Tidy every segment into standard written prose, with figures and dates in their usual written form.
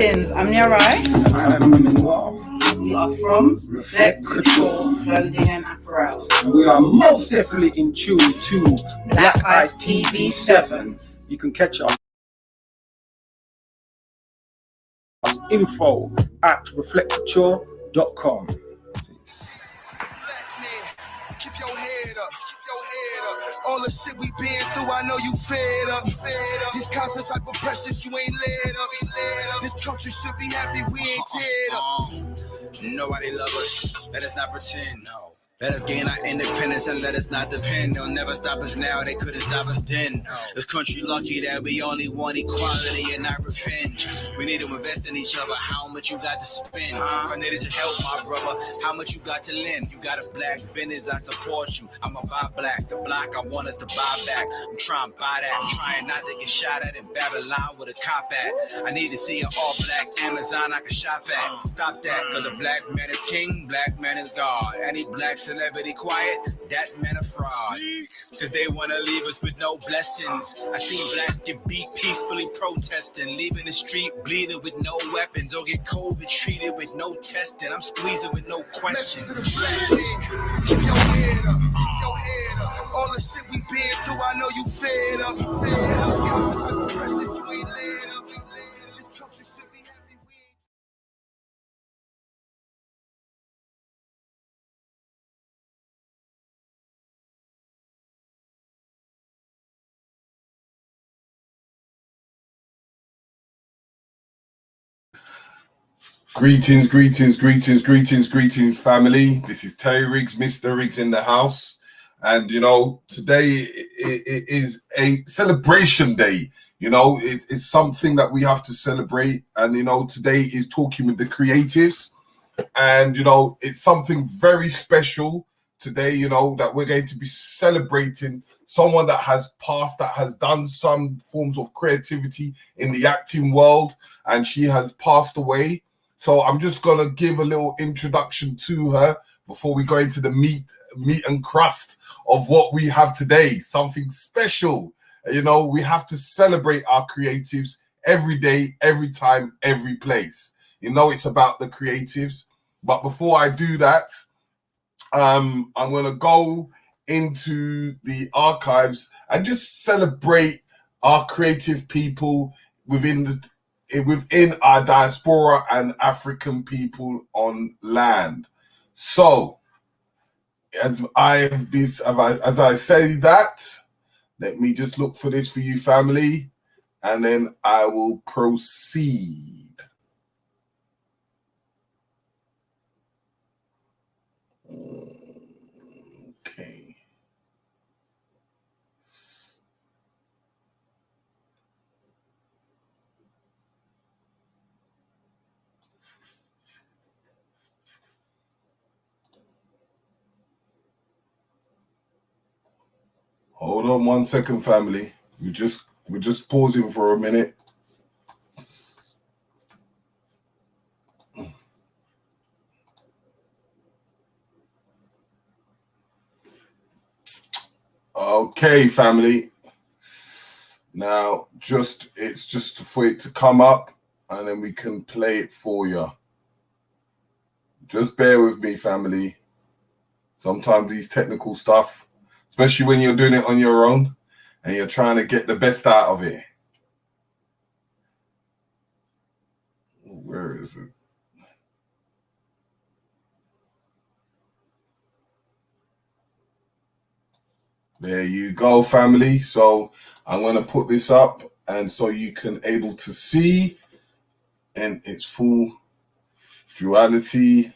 Greetings, I'm Nyarai. We are from Reflect Couture Clothing and Apparel. And we are most definitely in tune to Black Ice TV7. You can catch us info at reflectcouture.com. Keep your head up, keep your head up. All the shit we been through, I know you fed up. These constant type of pressures, you ain't led up. This country should be happy we ain't teared up. Nobody love us, let us not pretend. No. Let us gain our independence and let us not depend. They'll never stop us now, they couldn't stop us then. This country lucky that we only want equality and not revenge. We need to invest in each other, how much you got to spend? I needed your help, my brother, how much you got to lend? You got a black business, I support you. I'ma buy black, the block I want us to buy back. I'm trying to buy that, I'm trying not to get shot at in Babylon with a cop at. I need to see an all black Amazon I can shop at. Stop that, cause a black man is king, black man is God. Any black celebrity quiet, that man a fraud. Cause they wanna leave us with no blessings. I seen blacks get beat peacefully protesting, leaving the street bleeding with no weapons, or get COVID treated with no testing. I'm squeezing with no questions. Keep your head up, keep your head up. All the shit we been through, I know you fed up. You ain't led up. This country should be happy we ain't. Greetings, family. This is Terry Riggs, Mr. Riggs in the house. And, today it is a celebration day. It's something that we have to celebrate. And, today is talking with the creatives. And, it's something very special today, that we're going to be celebrating someone that has passed, that has done some forms of creativity in the acting world. And she has passed away. So I'm just going to give a little introduction to her before we go into the meat and crust of what we have today. Something special. We have to celebrate our creatives every day, every time, every place. It's about the creatives. But before I do that, I'm going to go into the archives and just celebrate our creative people within our diaspora and African people on land. So, as I say that, let me just look for this for you, family, and then I will proceed. Okay. Hold on 1 second, family. We're just pausing for a minute. Okay, family. Now, it's just for it to come up, and then we can play it for you. Just bear with me, family. Sometimes these technical stuff, especially when you're doing it on your own and you're trying to get the best out of it. Where is it? There you go, family. So I'm going to put this up, and so you can able to see in its full duality.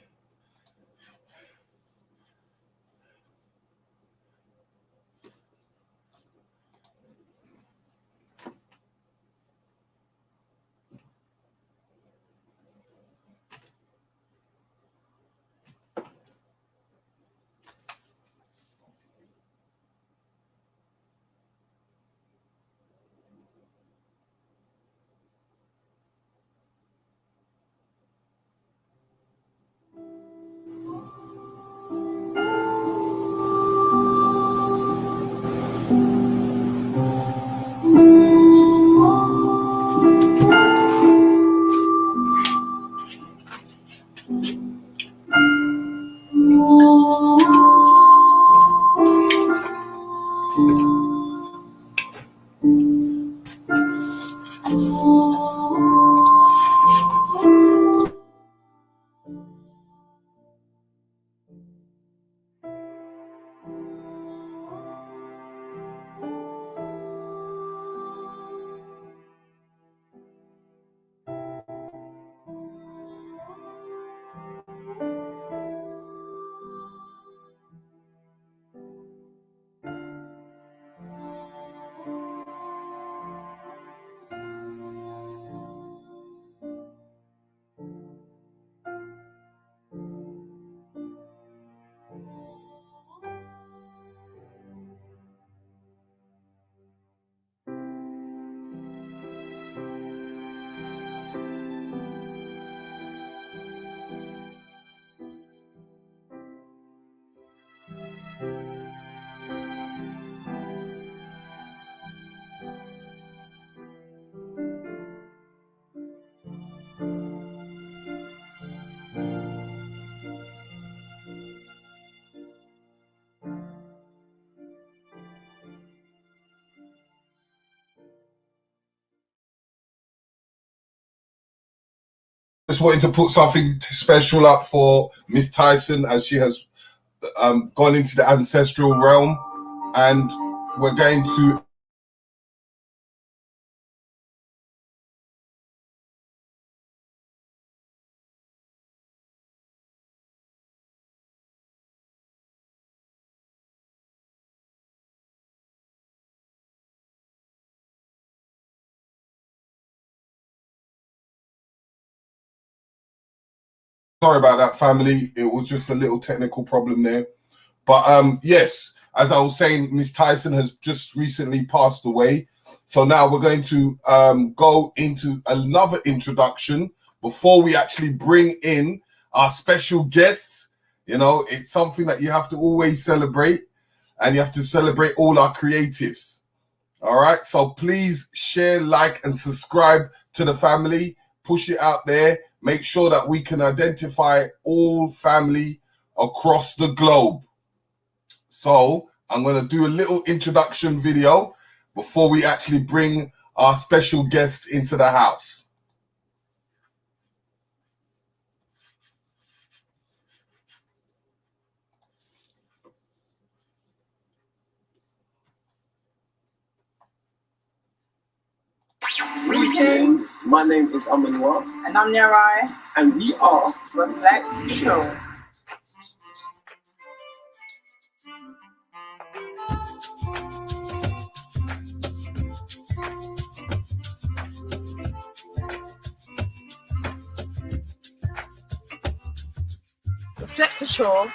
just wanted to put something special up for Miss Tyson as she has gone into the ancestral realm, and we're going to sorry about that, family. It was just a little technical problem there. But yes, as I was saying, Miss Tyson has just recently passed away. So now we're going to go into another introduction before we actually bring in our special guests. You know, it's something that you have to always celebrate, and you have to celebrate all our creatives. All right. So please share, like, and subscribe to the family. Push it out there. Make sure that we can identify all family across the globe. So I'm going to do a little introduction video before we actually bring our special guests into the house. Greetings. My name is Amanwa, And I'm Nyarai. and we are Reflect Show. Reflect Couture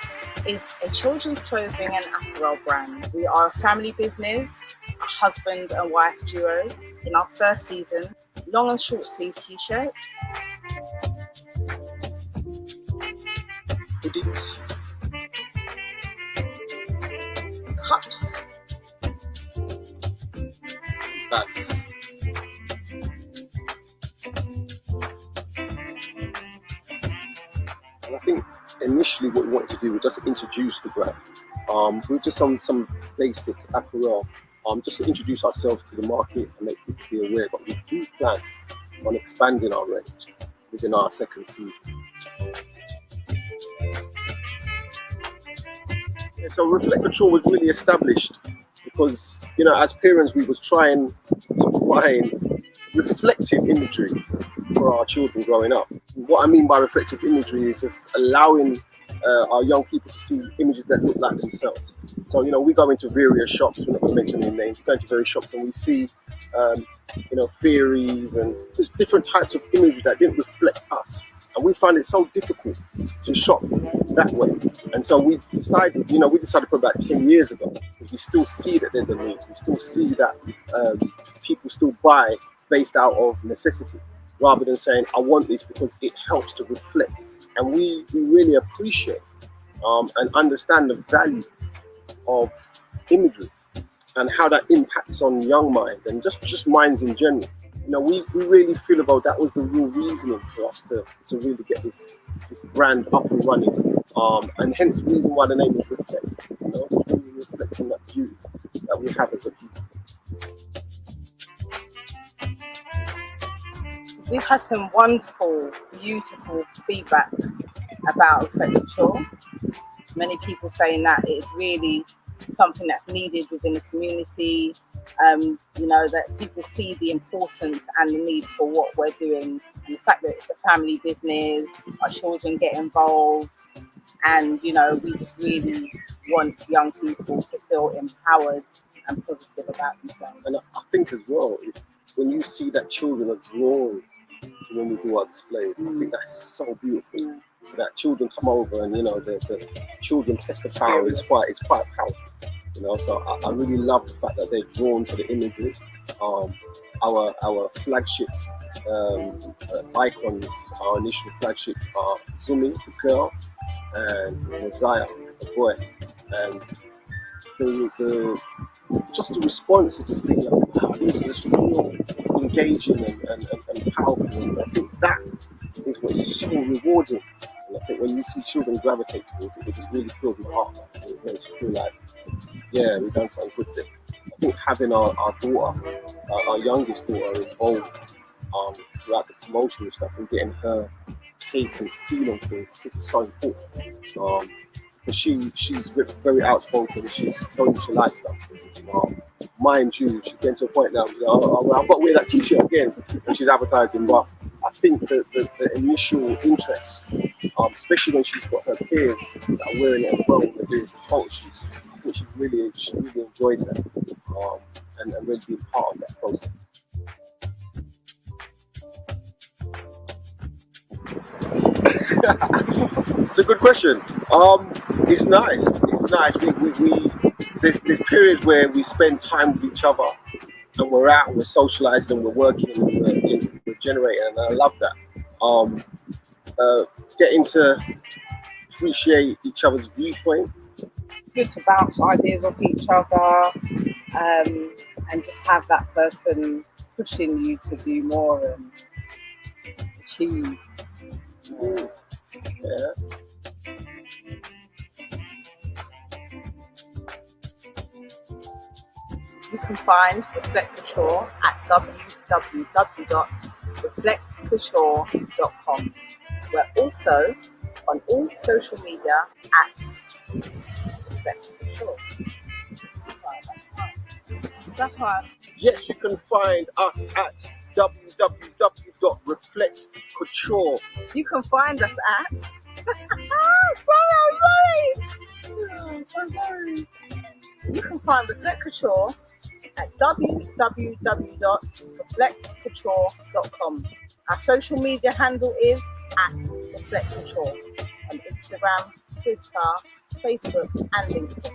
is a children's clothing and apparel brand. We are a family business, a husband and wife duo. In our first season, long and short sleeve t-shirts, hoodies, cups, bags. And I think initially what we wanted to do was just introduce the brand. With just some basic apparel, just to introduce ourselves to the market and make people be aware. But we do plan on expanding our range within our second season. Yeah, so Reflect Control was really established because, you know, as parents, we was trying to find reflective imagery for our children growing up. What I mean by reflective imagery is just allowing our young people to see images that look like themselves. So, you know, we go into various shops, we're not going to mention any names, we go into various shops and we see, you know, fairies and just different types of imagery that didn't reflect us. And we find it so difficult to shop that way. And so we decided about 10 years ago, because we still see that there's a need. We still see that people still buy based out of necessity, rather than saying, I want this because it helps to reflect. And we really appreciate and understand the value of imagery and how that impacts on young minds and just minds in general. You know, we really feel about that was the real reasoning for us to really get this brand up and running. And hence the reason why the name is Reflect. You know, it's really reflecting that beauty that we have as a people. We've had some wonderful, beautiful feedback about Reflect Couture. Many people saying that it's really something that's needed within the community. You know, that people see the importance and the need for what we're doing, and the fact that it's a family business, our children get involved, and, you know, we just really want young people to feel empowered and positive about themselves. And I think as well, when you see that children are drawn to when we do our displays, I think that's so beautiful. So that children come over and, you know, the children test the power is quite powerful. You know, so I really love the fact that they're drawn to the imagery. Our flagship icons, our initial flagships are Zumi, the girl, and Messiah, the boy. And just the response to just being like, wow, this is just real engaging and powerful. And I think that is what's so rewarding. And I think when you see children gravitate towards it, it just really fills my heart. It makes you feel like, yeah, we've done something good there. I think having our daughter, our youngest daughter, involved throughout the promotional stuff and getting her take and feel on things, I think it's so important. But she's very outspoken. She's telling you she likes stuff. Mind you, she's getting to a point now. I've got to wear that t-shirt again, and she's advertising. But I think the initial interest, especially when she's got her peers that are wearing it as well, when they're doing some photo shoots, I think she really enjoys that, and really being part of that process. It's a good question. It's nice. It's nice. There's periods where we spend time with each other, and we're out and we're socializing and we're working and we're generating, and I love that. Getting to appreciate each other's viewpoint. It's good to bounce ideas off each other, and just have that person pushing you to do more and achieve. Yeah. You can find Reflect Couture at www.reflectcouture.com. We're also on all social media at Reflect Couture. That's right. Yes, you can find us at www.reflectcouture. You can find us at. I'm sorry. You can find Reflect Couture at www.reflectcouture.com. Our social media handle is at Reflect Couture on Instagram, Twitter, Facebook, and LinkedIn.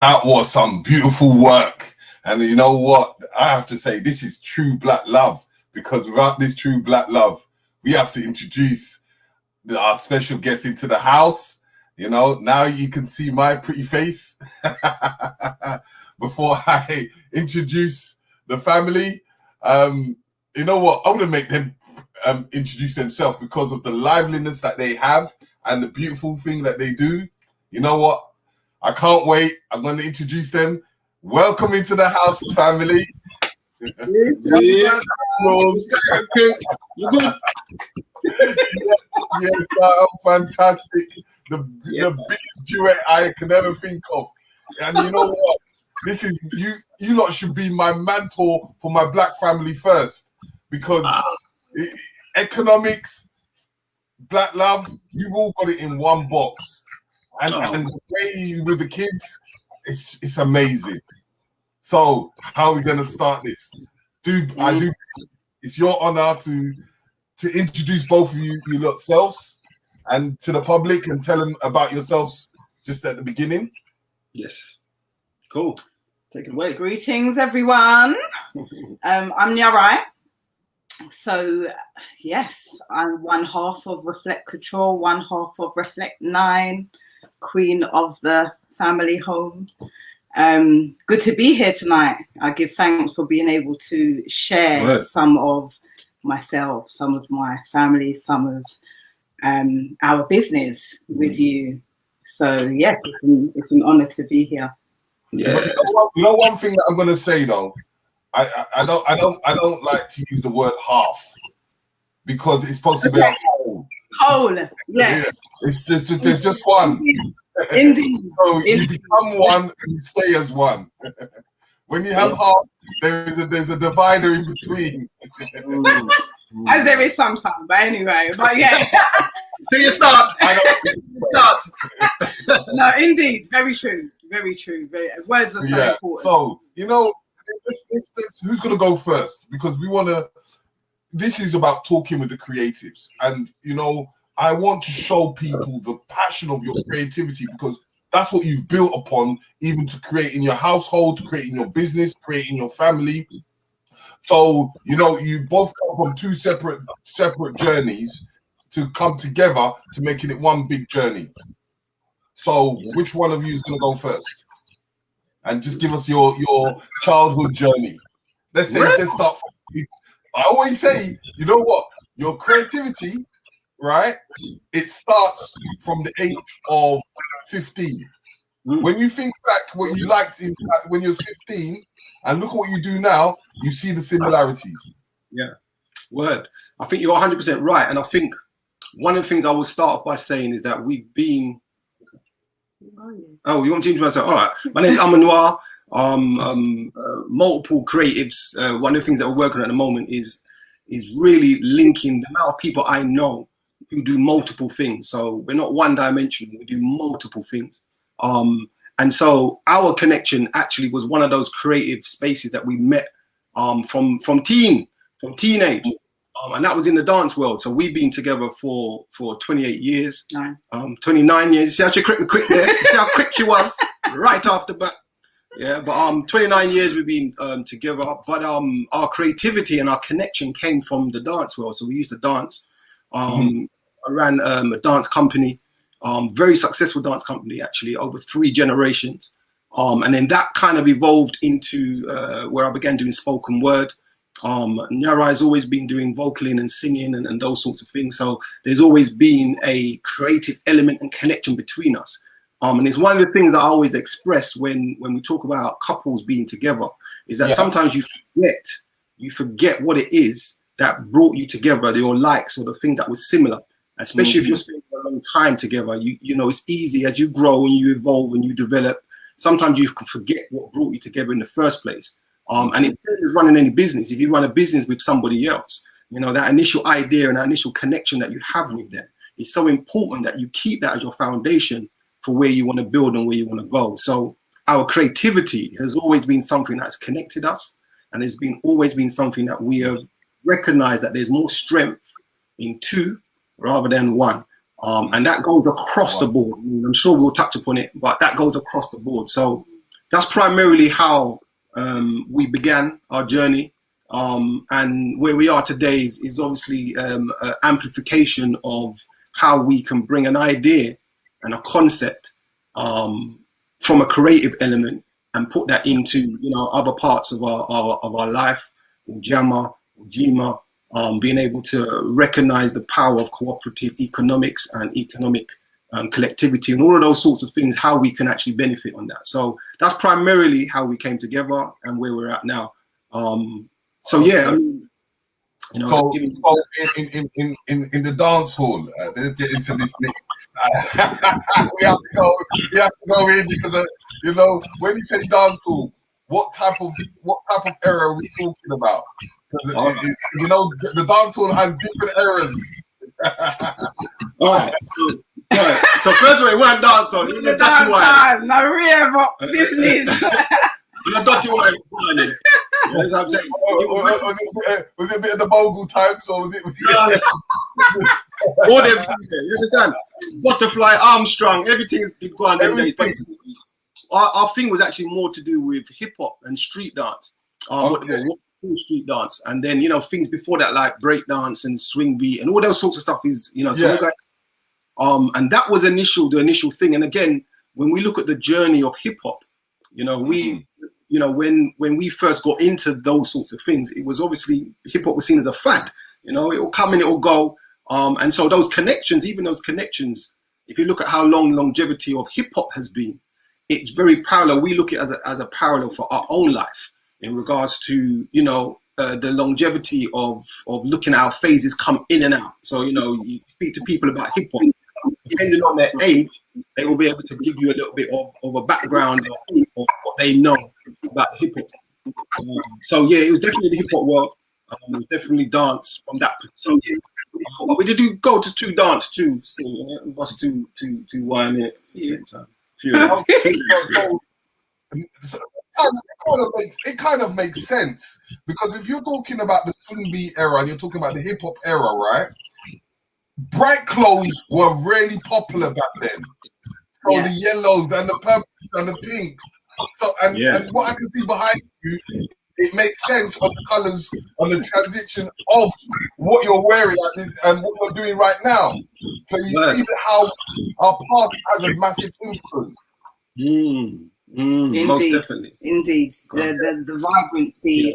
That was some beautiful work. And you know what? I have to say, this is true black love, because without this true black love, we have to introduce our special guest into the house. You know, now you can see my pretty face before I introduce the family. You know what? I want to make them introduce themselves because of the liveliness that they have and the beautiful thing that they do. You know what? I can't wait. I'm going to introduce them. Welcome into the house, family. Yes, fantastic. The biggest duet I can ever think of. And you know what? This is you lot should be my mentor for my black family first, because economics, black love, you've all got it in one box. And the way with the kids, it's amazing. So how are we gonna start this? It's your honor to introduce both of you yourselves and to the public, and tell them about yourselves just at the beginning. Yes. Cool. Take it away. Greetings, everyone. I'm Nyarai. So, yes, I'm one half of Reflect Couture, one half of Reflect 9, queen of the family home. Good to be here tonight. I give thanks for being able to share some of myself, some of my family, some of our business with you. So, yes, it's an honor to be here. Yeah. You know one thing that I'm going to say though, I don't like to use the word half, because it's supposed to be a whole. Whole, yes. Yeah. It's just there's just one. Indeed. So you become one and you stay as one. When you have half, there's a divider in between. As there is sometimes, but anyway, but yeah. So you start. Start. No, indeed, very true. Very true. Words are so important. So, you know, who's going to go first? Because we want to, this is about talking with the creatives, and you know, I want to show people the passion of your creativity, because that's what you've built upon, even to create in your household, to create in your business, create in your family. So, you know, you both come from two separate journeys to come together to making it one big journey. So, which one of you is going to go first? And just give us your childhood journey. Let's start. I always say, you know what? Your creativity, right? It starts from the age of 15. When you think back what you liked when you were 15 and look at what you do now, you see the similarities. Yeah. Word. I think you're 100% right. And I think one of the things I will start off by saying is that we've been... Oh, you want to introduce myself? All right. My name is Amanoir. Multiple creatives. One of the things that we're working on at the moment is really linking the amount of people I know who do multiple things. So we're not one dimensional, we do multiple things. And so our connection actually was one of those creative spaces that we met from teenage. And that was in the dance world. So we've been together for 28 years, 29 years. See how she quick me quick there? See how quick she was right off the bat. Yeah, but 29 years we've been together. But our creativity and our connection came from the dance world. So we used to dance. I ran a dance company, very successful dance company actually, over 3 generations. And then that kind of evolved into where I began doing spoken word. Nyara has always been doing vocaling and singing and those sorts of things. So there's always been a creative element and connection between us. And it's one of the things that I always express when we talk about couples being together, is that sometimes you forget what it is that brought you together, your likes or the things that were similar. Especially if you're spending a long time together, you know, it's easy as you grow and you evolve and you develop. Sometimes you can forget what brought you together in the first place. And it's running any business. If you run a business with somebody else, you know, that initial idea and that initial connection that you have with them is so important that you keep that as your foundation for where you want to build and where you want to go. So our creativity has always been something that's connected us, and it's always been something that we have recognized that there's more strength in 2 rather than 1. And that goes across the board. I mean, I'm sure we'll touch upon it, but that goes across the board. So that's primarily how we began our journey. And where we are today is obviously amplification of how we can bring an idea and a concept from a creative element and put that into, you know, other parts of our life, Ujama, Ujima, being able to recognize the power of cooperative economics and economic collectivity and all of those sorts of things, how we can actually benefit on that. So that's primarily how we came together and where we're at now. So yeah, I mean, you know, so in the dance hall, let's get into this next. we have to go in because you know, when you say dance hall, what type of era are we talking about? You know, the dance hall has different eras. All right. So first of all, we're dance hall. The dance time, no real business. The dirty wine. That's what I'm saying. Was it a bit of the Bogle times, or was it? All them, you understand? Butterfly, Armstrong, everything did go on them days. But our thing was actually more to do with hip hop and street dance. What street dance, and then, you know, things before that like break dance and swing beat and all those sorts of stuff is, you know. So we got, and that was the initial thing. And again, when we look at the journey of hip hop, you know, you know, when we first got into those sorts of things, it was obviously hip hop was seen as a fad. You know, it will come and it will go. And so those connections, if you look at how long longevity of hip hop has been, it's very parallel. We look at it as a parallel for our own life in regards to, you know, the longevity of looking at how phases come in and out. So, you know, you speak to people about hip hop, depending on their age, they will be able to give you a little bit of a background of what they know about hip hop. So yeah, it was definitely the hip hop world. It was definitely dance from that perspective. But we did go to 2 dance too. Still, you know, us to 1 minute. It kind of makes sense Because if you're talking about the swing beat era and you're talking about the hip hop era, right? Bright clothes were really popular back then. So the yellows and the purples and the pinks. So and what I can see behind you, it makes sense on the colours, on the transition of what you're wearing like this and what you're doing right now. So you see how our past has a massive influence. Most definitely. Indeed. The vibrancy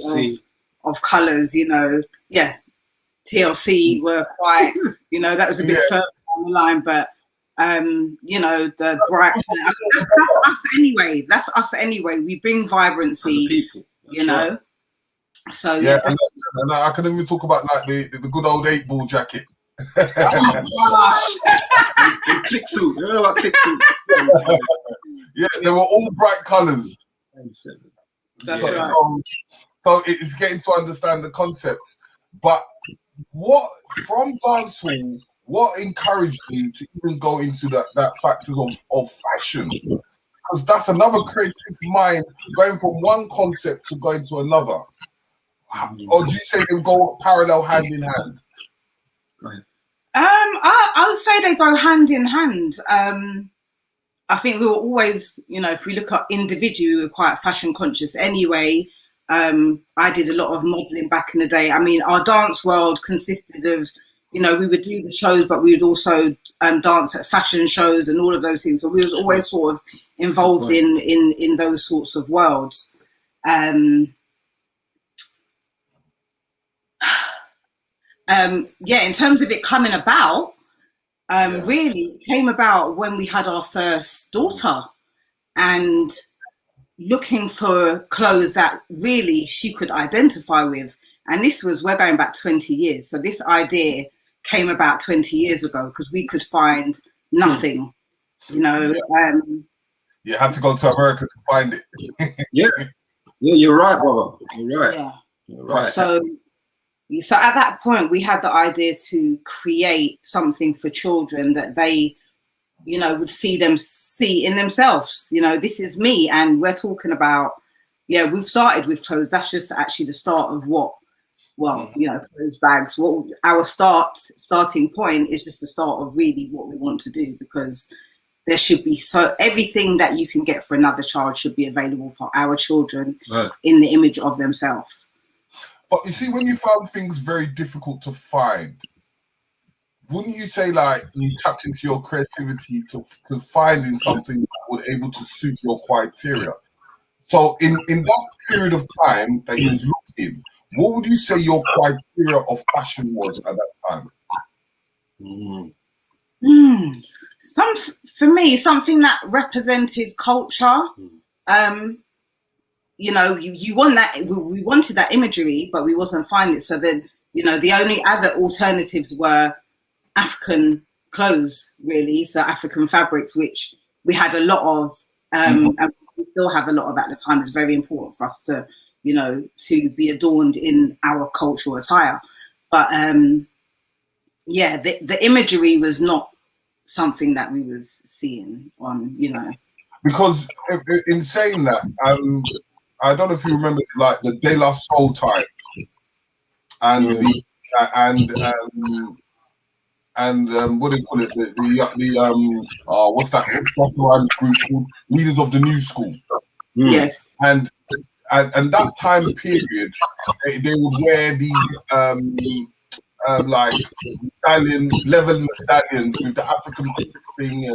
of colours, you know. Yeah. TLC were quite, you know, that was a bit further down the line, but you know, the bright that's us anyway. That's us anyway. We bring vibrancy, people, you know. So and I can even talk about like the good old 8-ball jacket. Oh my gosh. Click suit. You know about click suit? Yeah, they were all bright colours. That's right. So it's getting to understand the concept. But what from dancehall, what encouraged you to even go into that factors of fashion? Because that's another creative mind going from one concept to going to another. Or do you say they go parallel, hand in hand? Go ahead. I would say they go hand in hand. I think we were always, you know, if we look at individually, we were quite fashion conscious anyway. I did a lot of modelling back in the day. I mean, our dance world consisted of, you know, we would do the shows, but we would also dance at fashion shows and all of those things. So we was always sort of involved in those sorts of worlds. In terms of it coming about, really it came about when we had our first daughter and looking for clothes that really she could identify with. And this was, we're going back 20 years. So this idea came about 20 years ago because we could find nothing, you know. You had to go to America to find it. Yeah, you're right, brother. You're right. Yeah. You're right. So at that point, we had the idea to create something for children that they, you know, would see in themselves. You know, this is me, and we're talking about. Yeah, we've started with clothes. That's just actually the start of what. Well, you know, clothes, bags. What our starting point is just the start of really what we want to do, because there should be everything that you can get for another child should be available for our children in the image of themselves. But you see, when you found things very difficult to find, wouldn't you say like you tapped into your creativity to finding something that was able to suit your criteria? So in that period of time that you was looking, what would you say your criteria of fashion was at that time? For me, something that represented culture. You know, you want that. We wanted that imagery, but we wasn't finding it. So then, you know, the only other alternatives were African clothes, really. So African fabrics, which we had a lot of, and we still have a lot of at the time. It's very important for us to, you know, to be adorned in our cultural attire. But the imagery was not something that we was seeing on, you know. Because in saying that, I don't know if you remember like the De La Soul time and what do you call it? What's that? What's the rhymes group called? Leaders of the New School. Yes. And that time period, they would wear these like level medallions with the African thing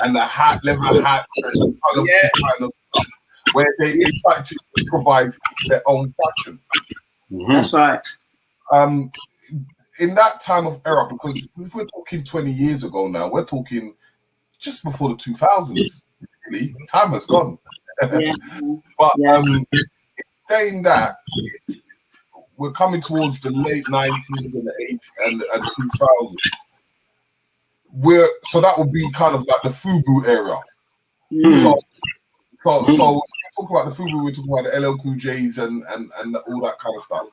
and the hat, leather hat, and kind of stuff, where they try to improvise their own fashion. That's right. In that time of era, because if we're talking 20 years ago now, we're talking just before the 2000s. Really, time has gone. But saying that, we're coming towards the late 90s and the 80s and 2000s. So that would be kind of like the FUBU era. So when we talk about the FUBU, we're talking about the LL Cool J's and all that kind of stuff.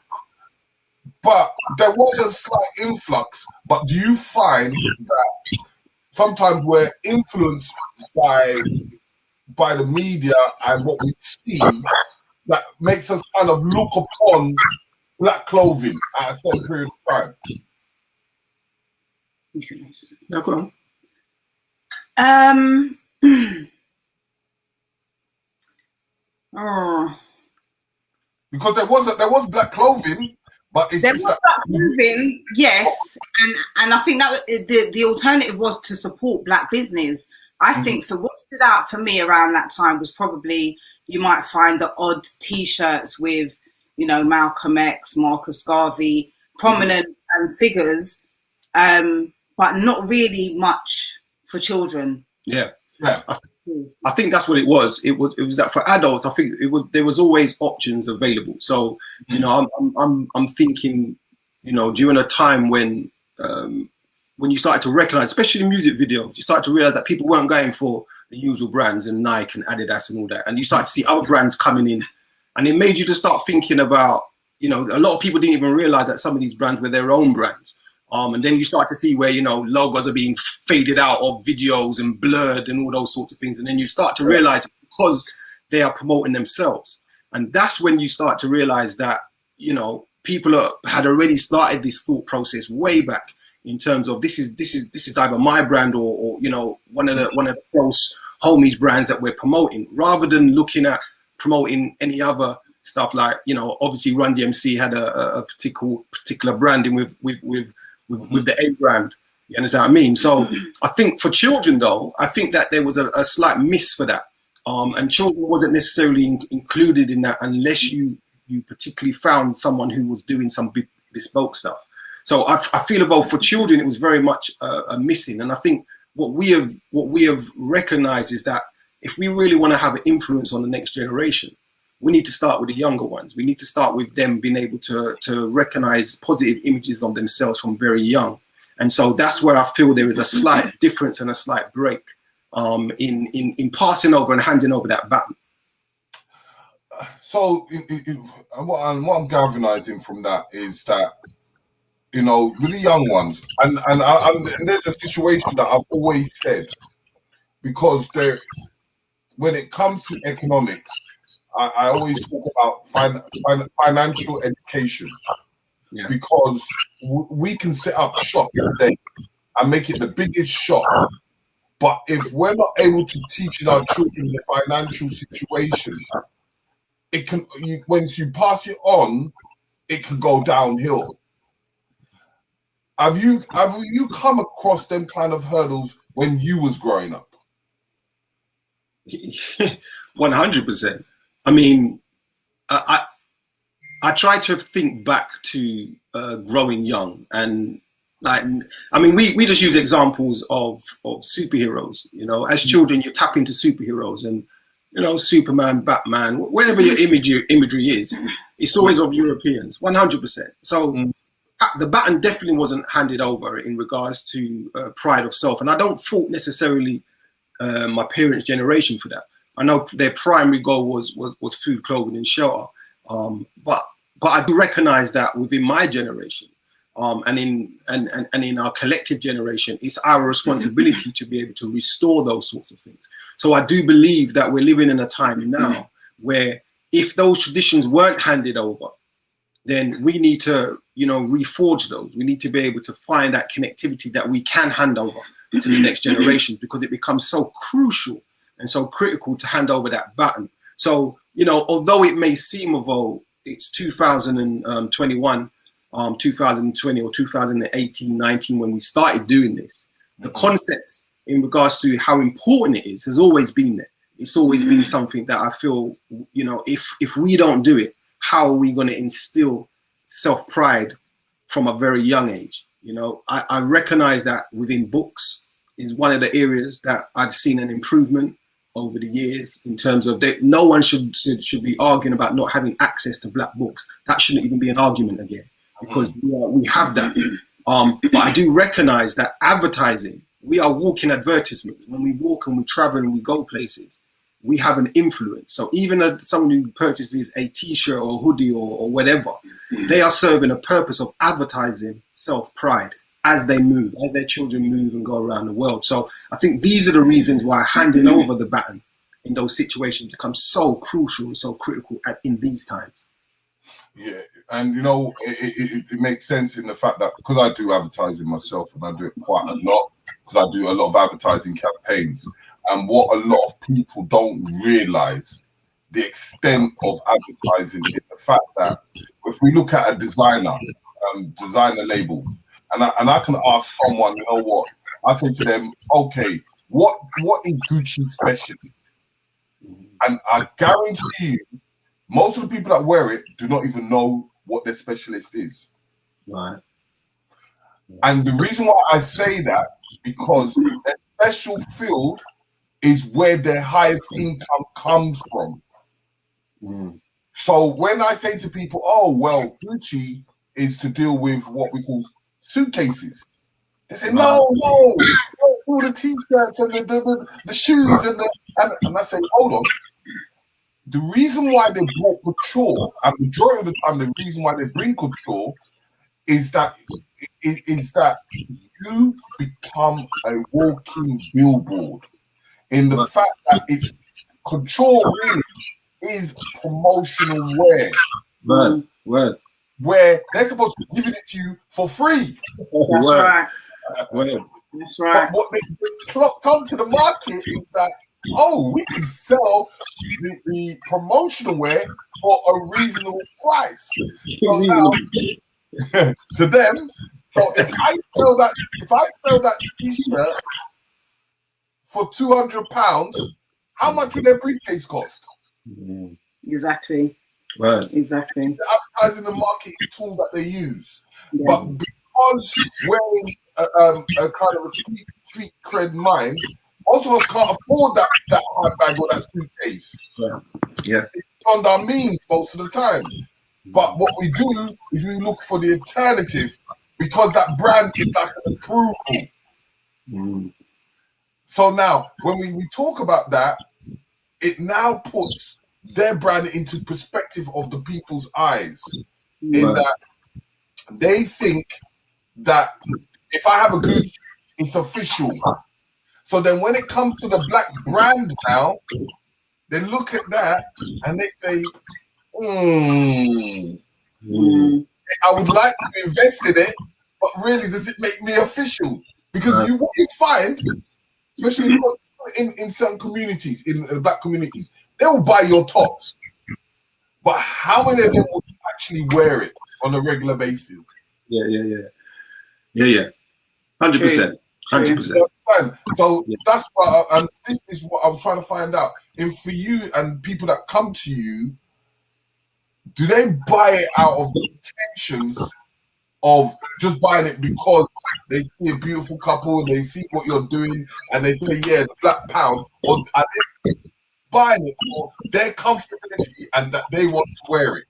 But there was a slight influx. But do you find that sometimes we're influenced by the media and what we see that makes us kind of look upon black clothing at a certain period of time? Now go on. Oh. Because there was black clothing, but it's There just was that black clothing, yes, and I think that the alternative was to support black business. I think for what stood out for me around that time was probably you might find the odd T-shirts with, you know, Malcolm X, Marcus Garvey, prominent figures, but not really much for children. Yeah. Yeah. I think that's what it was. It was that for adults, I think there was always options available. So, you know, I'm thinking, you know, during a time when you started to recognize, especially in music videos, you start to realize that people weren't going for the usual brands and Nike and Adidas and all that. And you start to see other brands coming in, and it made you to start thinking about, you know, a lot of people didn't even realize that some of these brands were their own brands. And then you start to see where, you know, logos are being faded out of videos and blurred and all those sorts of things. And then you start to realize because they are promoting themselves. And that's when you start to realize that, you know, people had already started this thought process way back in terms of this is either my brand or you know, one of the close homies brands that we're promoting, rather than looking at promoting any other stuff. Like, you know, obviously Run DMC had a particular branding with the A brand. You understand what I mean? So I think for children though, I think that there was a slight miss for that. And children wasn't necessarily included in that unless you particularly found someone who was doing some bespoke stuff. So I feel about for children, it was very much a missing. And I think what we have recognized is that if we really want to have an influence on the next generation, we need to start with the younger ones. We need to start with them being able to recognize positive images of themselves from very young. And so that's where I feel there is a slight difference and a slight break in passing over and handing over that baton. So what I'm galvanizing from that is that, you know, with the young ones, and there's a situation that I've always said, because when it comes to economics, I always talk about financial education, because we can set up shop today and make it the biggest shop, but if we're not able to teach our children the financial situation, it can, once you pass it on, it can go downhill. Have you come across them kind of hurdles when you was growing up? 100%. I mean, I try to think back to growing young, and like, I mean, we just use examples of superheroes. You know, as children, you tap into superheroes, and you know, Superman, Batman, whatever your imagery is, it's always of Europeans, 100%. So the baton definitely wasn't handed over in regards to pride of self, and I don't fault necessarily my parents' generation for that. I know their primary goal was food, clothing, and shelter, but I do recognize that within my generation, and in our collective generation, it's our responsibility to be able to restore those sorts of things. So I do believe that we're living in a time now where if those traditions weren't handed over, then we need to, you know, reforge those. We need to be able to find that connectivity that we can hand over to the next generation, because it becomes so crucial and so critical to hand over that baton. So, you know, although it may seem although it's 2021, 2020 or 2018, 19, when we started doing this, the concepts in regards to how important it is has always been there. It's always been something that I feel, you know, if we don't do it, how are we going to instill self-pride from a very young age? You know, I recognize that within books is one of the areas that I've seen an improvement over the years, in terms of that no one should be arguing about not having access to black books. That shouldn't even be an argument again, because we have that. But I do recognize that advertising, we are walking advertisements. When we walk and we travel and we go places, we have an influence. So even someone who purchases a t-shirt or hoodie or whatever, they are serving a purpose of advertising self-pride as they move, as their children move and go around the world. So I think these are the reasons why handing over the baton in those situations becomes so crucial and so critical in these times. Yeah, and you know, it makes sense in the fact that because I do advertising myself and I do it quite a lot because I do a lot of advertising campaigns, and what a lot of people don't realize the extent of advertising is the fact that if we look at a designer label, and I can ask someone, you know what, I say to them, okay, what is Gucci special? And I guarantee you, most of the people that wear it do not even know what their specialist is. Right. And the reason why I say that, because their special field is where their highest income comes from. So when I say to people, oh, well, Gucci is to deal with what we call suitcases, they say, no, all the t-shirts and the shoes and I say, hold on. The reason why they brought couture, and the majority of the time, the reason why they bring couture is that you become a walking billboard. In the fact that it's couture really is promotional wear. Word. Where they're supposed to be giving it to you for free. That's right. That's right. But what they come to the market is that, oh, we can sell the promotional wear for a reasonable price. So now, to them, so if I sell that t-shirt for £200, how much would their briefcase cost? Exactly. Right. Exactly. The advertising the market tool that they use. Yeah. But because wearing a kind of a street cred mind, most of us can't afford that handbag or that suitcase. Yeah. It's beyond our means most of the time. But what we do is we look for the alternative because that brand is like an approval. So now, when we talk about that, it now puts their brand into perspective of the people's eyes. In that they think that if I have a good, it's official. So then when it comes to the black brand now, they look at that and they say, I would like to invest in it, but really, does it make me official? Because what you find, especially in certain communities, in the black communities, they will buy your tops. But how many of them will actually wear it on a regular basis? Yeah. 100%. 100%. So that's what, and this is what I was trying to find out. And for you and people that come to you, do they buy it out of the intentions of just buying it because they see a beautiful couple and they see what you're doing and they say, yeah, the black pound, or are they buying it for their comfortability and that they want to wear it?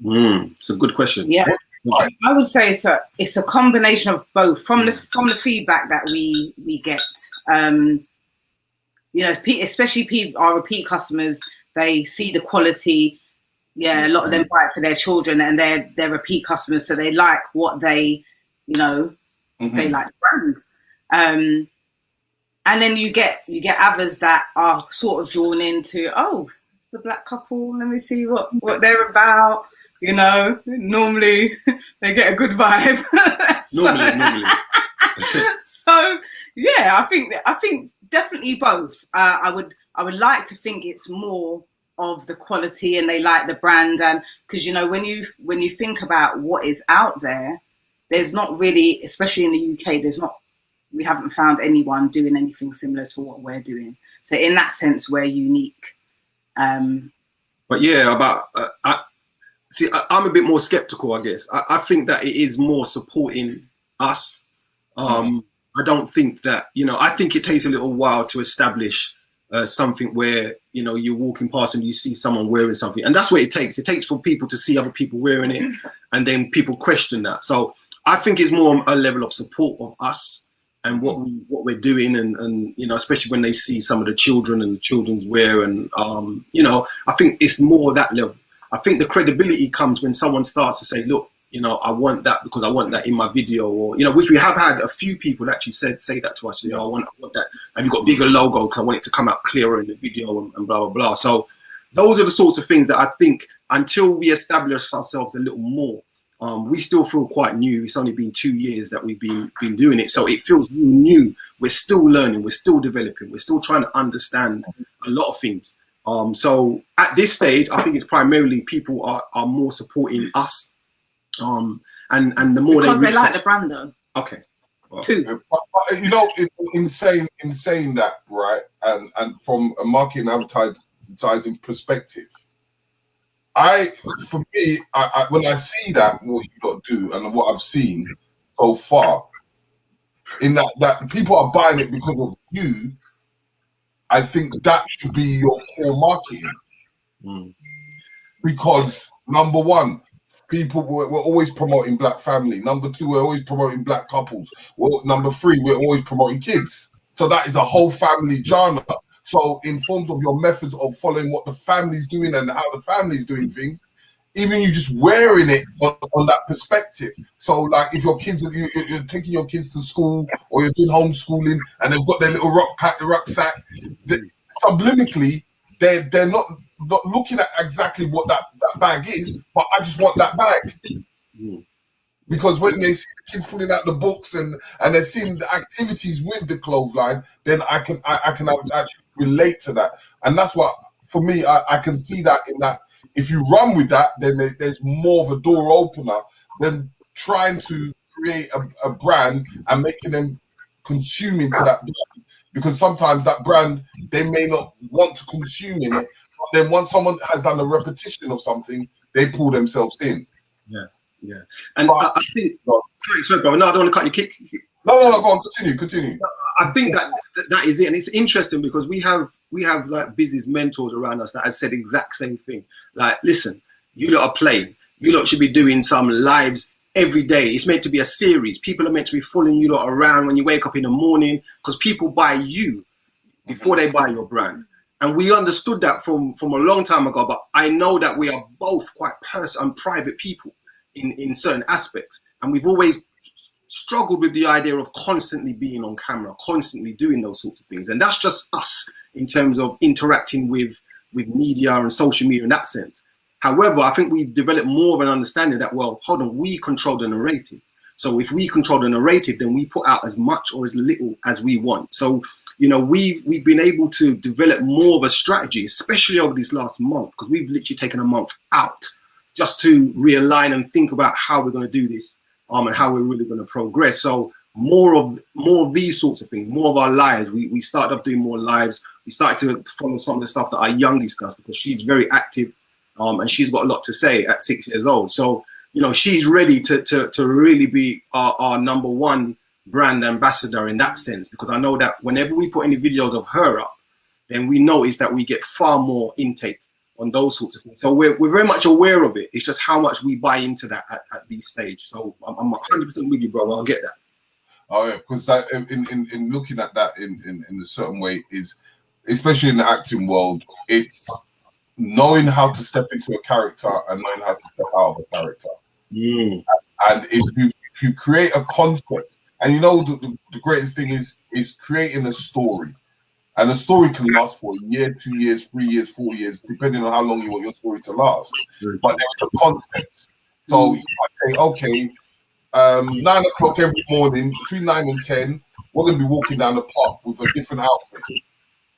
It's a good question. Yeah, I would say it's a combination of both. From the feedback that we get, you know, especially our repeat customers, they see the quality. Yeah, a lot of them buy it for their children, and they're repeat customers, so they like what they, you know, they like brands. And then you get others that are sort of drawn into, oh, it's a black couple. Let me see what they're about. You know, normally they get a good vibe. Normally. So yeah, I think definitely both. I would like to think it's more of the quality and they like the brand, and because you know when you think about what is out there, there's not really, especially in the UK, we haven't found anyone doing anything similar to what we're doing. So in that sense, we're unique. But yeah, I'm a bit more skeptical, I guess. I think that it is more supporting us. I don't think that, you know, I think it takes a little while to establish something where, you know, you're walking past and you see someone wearing something, and that's what it takes. It takes for people to see other people wearing it, and then people question that. So I think it's more a level of support of us and what we're doing, and you know, especially when they see some of the children and the children's wear, and you know, I think it's more that level. I think the credibility comes when someone starts to say, look, you know, I want that because I want that in my video, or, you know, which we have had a few people actually say that to us, you know, I want that. Have you got a bigger logo? Because I want it to come out clearer in the video, and blah, blah, blah. So those are the sorts of things that I think until we establish ourselves a little more, We still feel quite new. It's only been 2 years that we've been doing it, so it feels new. We're still learning, we're still developing, we're still trying to understand a lot of things. So at this stage, I think it's primarily people are more supporting us, and the more because they like research. the brand though. Okay. Well, Too. But, you know, in saying that, right, and from a marketing advertising perspective, for me, when I see that what you got to do and what I've seen so far, in that people are buying it because of you, I think that should be your core marketing. Because number one, people we're always promoting black family. Number two, we're always promoting black couples. Well, number three, we're always promoting kids. So that is a whole family genre. So in forms of your methods of following what the family's doing and how the family's doing things, even you just wearing it on that perspective. So like if your kids you're taking your kids to school or you're doing homeschooling and they've got their little rucksack, subliminally they're not looking at exactly what that bag is, but I just want that bag. Because when they see the kids pulling out the books and they're seeing the activities with the clothesline, then I can actually relate to that. And that's what, for me, I can see that in that if you run with that, then there's more of a door opener than trying to create a brand and making them consume into that brand. Because sometimes that brand, they may not want to consume in it, but then once someone has done a repetition of something, they pull themselves in. Yeah. And I think, sorry, bro. No, I don't want to cut you. Kick. No, go on, continue. I think that is it, and it's interesting because we have like business mentors around us that have said the exact same thing. Like, listen, you lot are playing. You lot should be doing some lives every day. It's meant to be a series. People are meant to be following you lot around when you wake up in the morning because people buy you before they buy your brand. And we understood that from a long time ago. But I know that we are both quite private people in certain aspects, and we've always struggled with the idea of constantly being on camera, constantly doing those sorts of things. And that's just us in terms of interacting with media and social media in that sense. However, I think we've developed more of an understanding that, well, hold on, we control the narrative. So if we control the narrative, then we put out as much or as little as we want. So, you know, we've been able to develop more of a strategy, especially over this last month, because we've literally taken a month out just to realign and think about how we're going to do this, and how we're really going to progress. So more of these sorts of things, more of our lives. We started off doing more lives. We started to follow some of the stuff that our youngest does because she's very active, and she's got a lot to say at 6 years old. So, you know, she's ready to really be our number one brand ambassador in that sense, because I know that whenever we put any videos of her up, then we notice that we get far more intake on those sorts of things. So we're very much aware of it. It's just how much we buy into that at this stage. So I'm 100% with you, bro. I'll get that. Oh yeah, because that in looking at that in a certain way is, especially in the acting world, it's knowing how to step into a character and knowing how to step out of a character. And if you create a concept, and you know the greatest thing is creating a story. And a story can last for a year, 2 years, 3 years, 4 years, depending on how long you want your story to last. But there's a concept. So you might say, okay, 9 o'clock every morning, between 9 and 10, we're going to be walking down the park with a different outfit.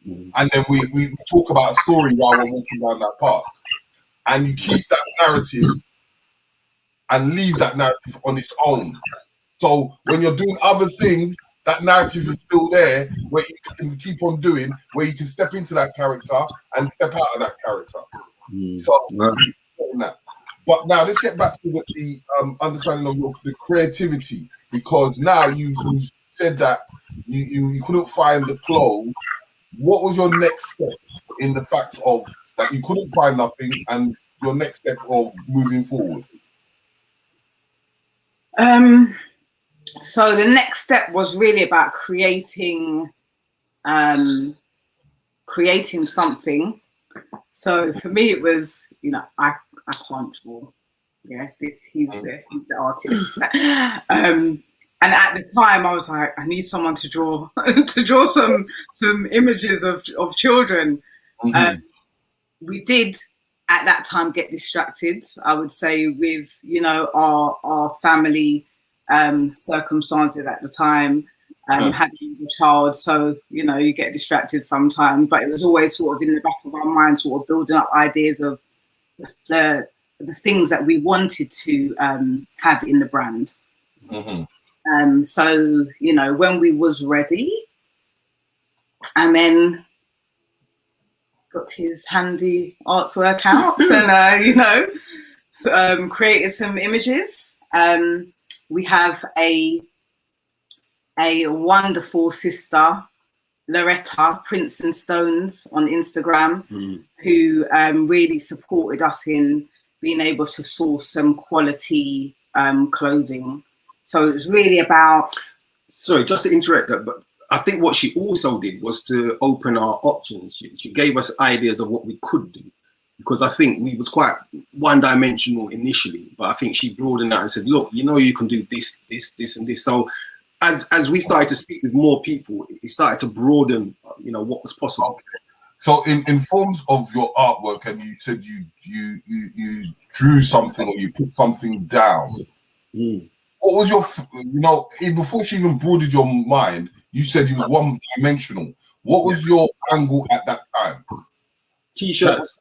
And then we talk about a story while we're walking down that park. And you keep that narrative and leave that narrative on its own. So when you're doing other things, that narrative is still there where you can keep on doing, where you can step into that character and step out of that character. So, but now let's get back to the understanding of the creativity, because now you said that you couldn't find the clothes. What was your next step in the fact of that you couldn't find nothing and your next step of moving forward? So the next step was really about creating something. So for me, it was, you know, I can't draw. Yeah, he's the artist. And at the time, I was like, I need someone to draw some images of children. We did, at that time get distracted, I would say, with, you know, our family circumstances at the time, having a child. So, you know, you get distracted sometimes, but it was always sort of in the back of our mind, sort of building up ideas of the things that we wanted to have in the brand. So, you know, when we was ready, and then got his handy artwork out and, you know, created some images. We have a wonderful sister, Loretta, Prince and Stones on Instagram, who really supported us in being able to source some quality clothing. So it was really about... Sorry, just to interrupt that, but I think what she also did was to open our options. She gave us ideas of what we could do, because I think we was quite one-dimensional initially, but I think she broadened that and said, look, you know, you can do this, this, this, and this. So as we started to speak with more people, it started to broaden, you know, what was possible. So in forms of your artwork, and you said you drew something or you put something down. What was your, you know, before she even broadened your mind, you said you was one-dimensional. What was your angle at that time? T-shirts.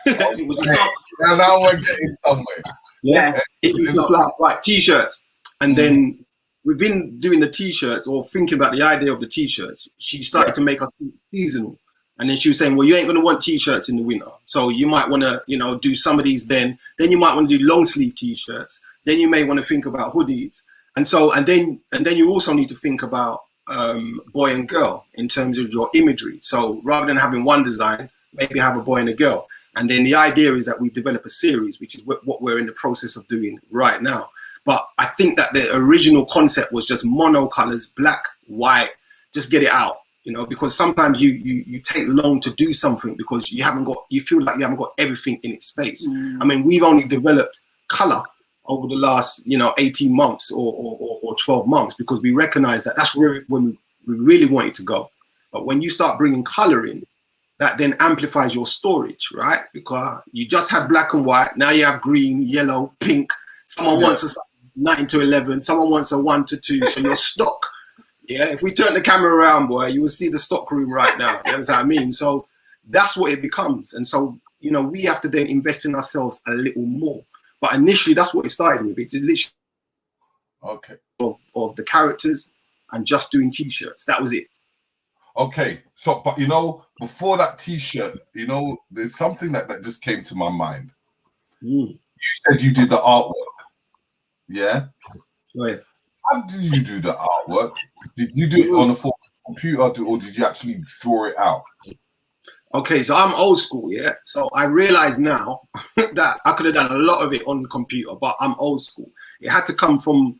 It was and now we're getting somewhere. Yeah, it was just like, right, T-shirts. And then within doing the T-shirts or thinking about the idea of the T-shirts, she started to make us seasonal. And then she was saying, well, you ain't going to want T-shirts in the winter. So you might want to, you know, do some of these then. Then you might want to do long sleeve T-shirts. Then you may want to think about hoodies. And so, and then you also need to think about boy and girl in terms of your imagery. So rather than having one design, maybe have a boy and a girl. And then the idea is that we develop a series, which is what we're in the process of doing right now. But I think that the original concept was just monocolors, black, white, just get it out. You know, because sometimes you take long to do something because you feel like you haven't got everything in its space. I mean, we've only developed color over the last, you know, 18 months or 12 months, because we recognize that that's where when we really want it to go. But when you start bringing color in, that then amplifies your storage, right? Because you just had black and white, now you have green, yellow, pink. Someone wants a 9 to 11, someone wants a 1 to 2, so your stock. Yeah, if we turn the camera around, boy, you will see the stock room right now. You understand what I mean? So that's what it becomes. And so, you know, we have to then invest in ourselves a little more. But initially, that's what it started with. It's literally of the characters and just doing T-shirts. That was it. Okay. So, but, you know, before that T-shirt, you know, there's something that just came to my mind. You said you did the artwork. Yeah? Go ahead. How did you do the artwork? Did you do it on a computer or did you actually draw it out? Okay, so I'm old school, yeah. So I realize now that I could have done a lot of it on the computer, but I'm old school. It had to come from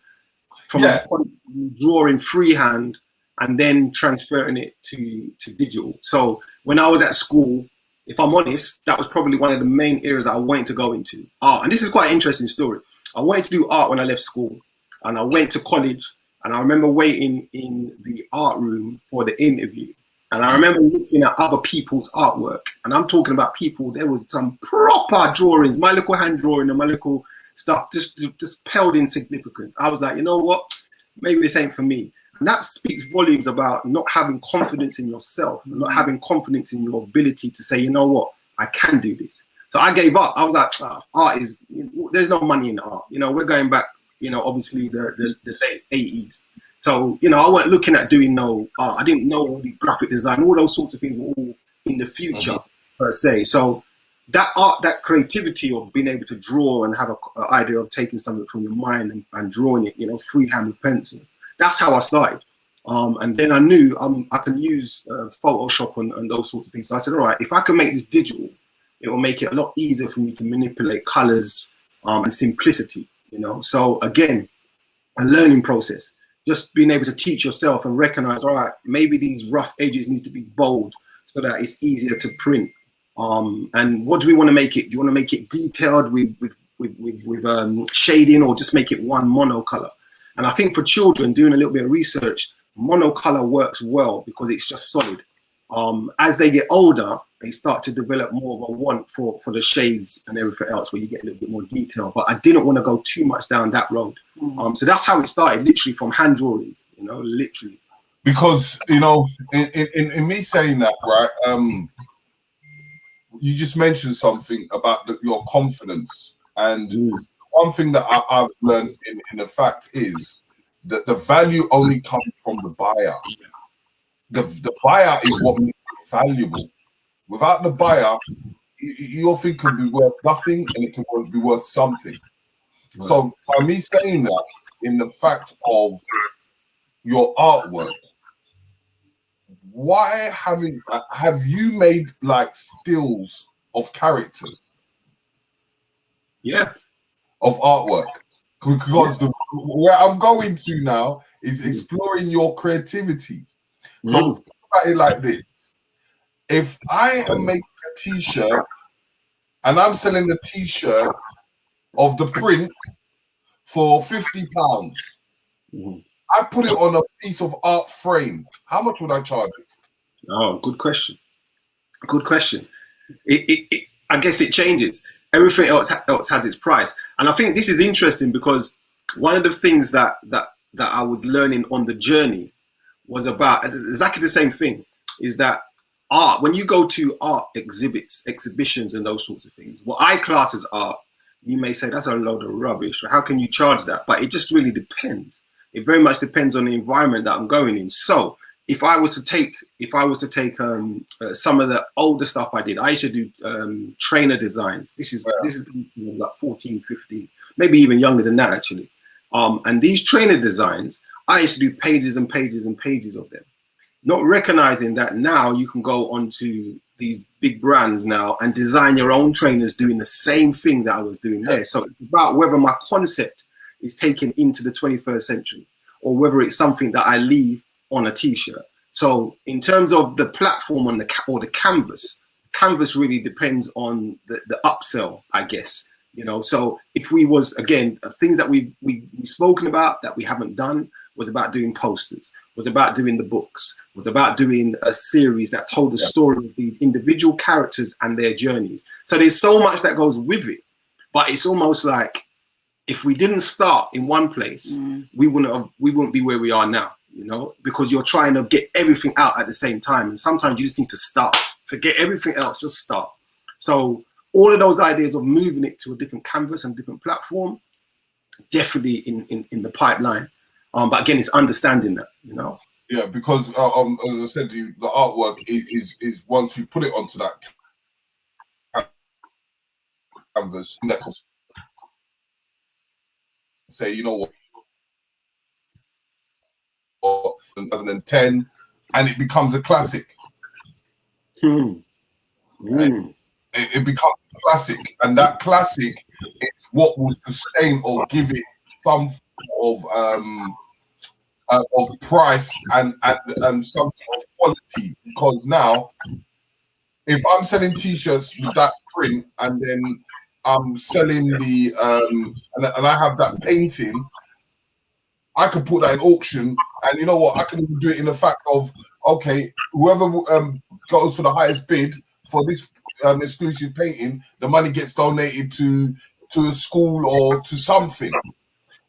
drawing freehand and then transferring it to digital. So when I was at school, if I'm honest, that was probably one of the main areas that I wanted to go into. Art, and this is quite an interesting story. I wanted to do art when I left school. And I went to college, and I remember waiting in the art room for the interview. And I remember looking at other people's artwork. And I'm talking about people, there was some proper drawings, my little hand drawing and my little stuff just paled in significance. I was like, you know what? Maybe this ain't for me. And that speaks volumes about not having confidence in yourself, not having confidence in your ability to say, you know what? I can do this. So I gave up. I was like, art is, there's no money in art. You know, we're going back, you know, obviously the late 80s. So, you know, I wasn't looking at doing no art. I didn't know all the graphic design, all those sorts of things were all in the future per se. So that art, that creativity of being able to draw and have an idea of taking something from your mind and drawing it, you know, freehand with pencil. That's how I started. And then I knew I can use Photoshop and those sorts of things. So I said, all right, if I can make this digital, it will make it a lot easier for me to manipulate colors and simplicity. You know, so again, a learning process, just being able to teach yourself and recognize, all right, maybe these rough edges need to be bold so that it's easier to print. And what do we want to make it? Do you want to make it detailed with shading, or just make it one monocolor? And I think for children, doing a little bit of research, monocolor works well because it's just solid. As they get older, they start to develop more of a want for the shades and everything else, where you get a little bit more detail. But I didn't want to go too much down that road. So that's how it started, literally from hand drawings, you know, literally. Because, you know, in me saying that, right, you just mentioned something about your confidence. And one thing that I've learned in the fact is that the value only comes from the buyer. The buyer is what makes it valuable. Without the buyer, your thing can be worth nothing and it can be worth something. Right. So by me saying that, in the fact of your artwork, why have you made like stills of characters? Yeah. Of artwork? Because where I'm going to now is exploring your creativity. So think about it like this. If I am making a t-shirt and I'm selling the t-shirt of the print for £50, I put it on a piece of art frame, how much would I charge it? Oh, good question. Good question. I guess it changes. Everything else has its price. And I think this is interesting because one of the things that I was learning on the journey was about exactly the same thing, is that art, when you go to art exhibitions and those sorts of things, what I class as art, you may say that's a load of rubbish. How can you charge that? But it just really depends. It very much depends on the environment that I'm going in. So if I was to take some of the older stuff I did, I used to do trainer designs. This is like 14, 15, maybe even younger than that actually. And these trainer designs, I used to do pages and pages and pages of them, not recognizing that now you can go onto these big brands now and design your own trainers doing the same thing that I was doing there. So it's about whether my concept is taken into the 21st century or whether it's something that I leave on a t-shirt. So in terms of the platform on the canvas really depends on the upsell, I guess. You know, so if we was, again, things that we've spoken about that we haven't done was about doing posters, was about doing the books, was about doing a series that told the story of these individual characters and their journeys. So there's so much that goes with it, but it's almost like if we didn't start in one place, we wouldn't be where we are now, you know, because you're trying to get everything out at the same time. And sometimes you just need to start, forget everything else, just start. So all of those ideas of moving it to a different canvas and different platform, definitely in the pipeline. But again, it's understanding that, you know. Yeah, because as I said to you, the artwork is once you put it onto that canvas, say, you know what, 2010, and it becomes a classic. It becomes a classic, and that classic is what will sustain or give it some of price and some of quality. Because now, if I'm selling t-shirts with that print and then I'm selling the and I have that painting, I could put that in auction, and you know what? I can even do it in the fact of, okay, whoever goes for the highest bid for this exclusive painting, the money gets donated to a school or to something.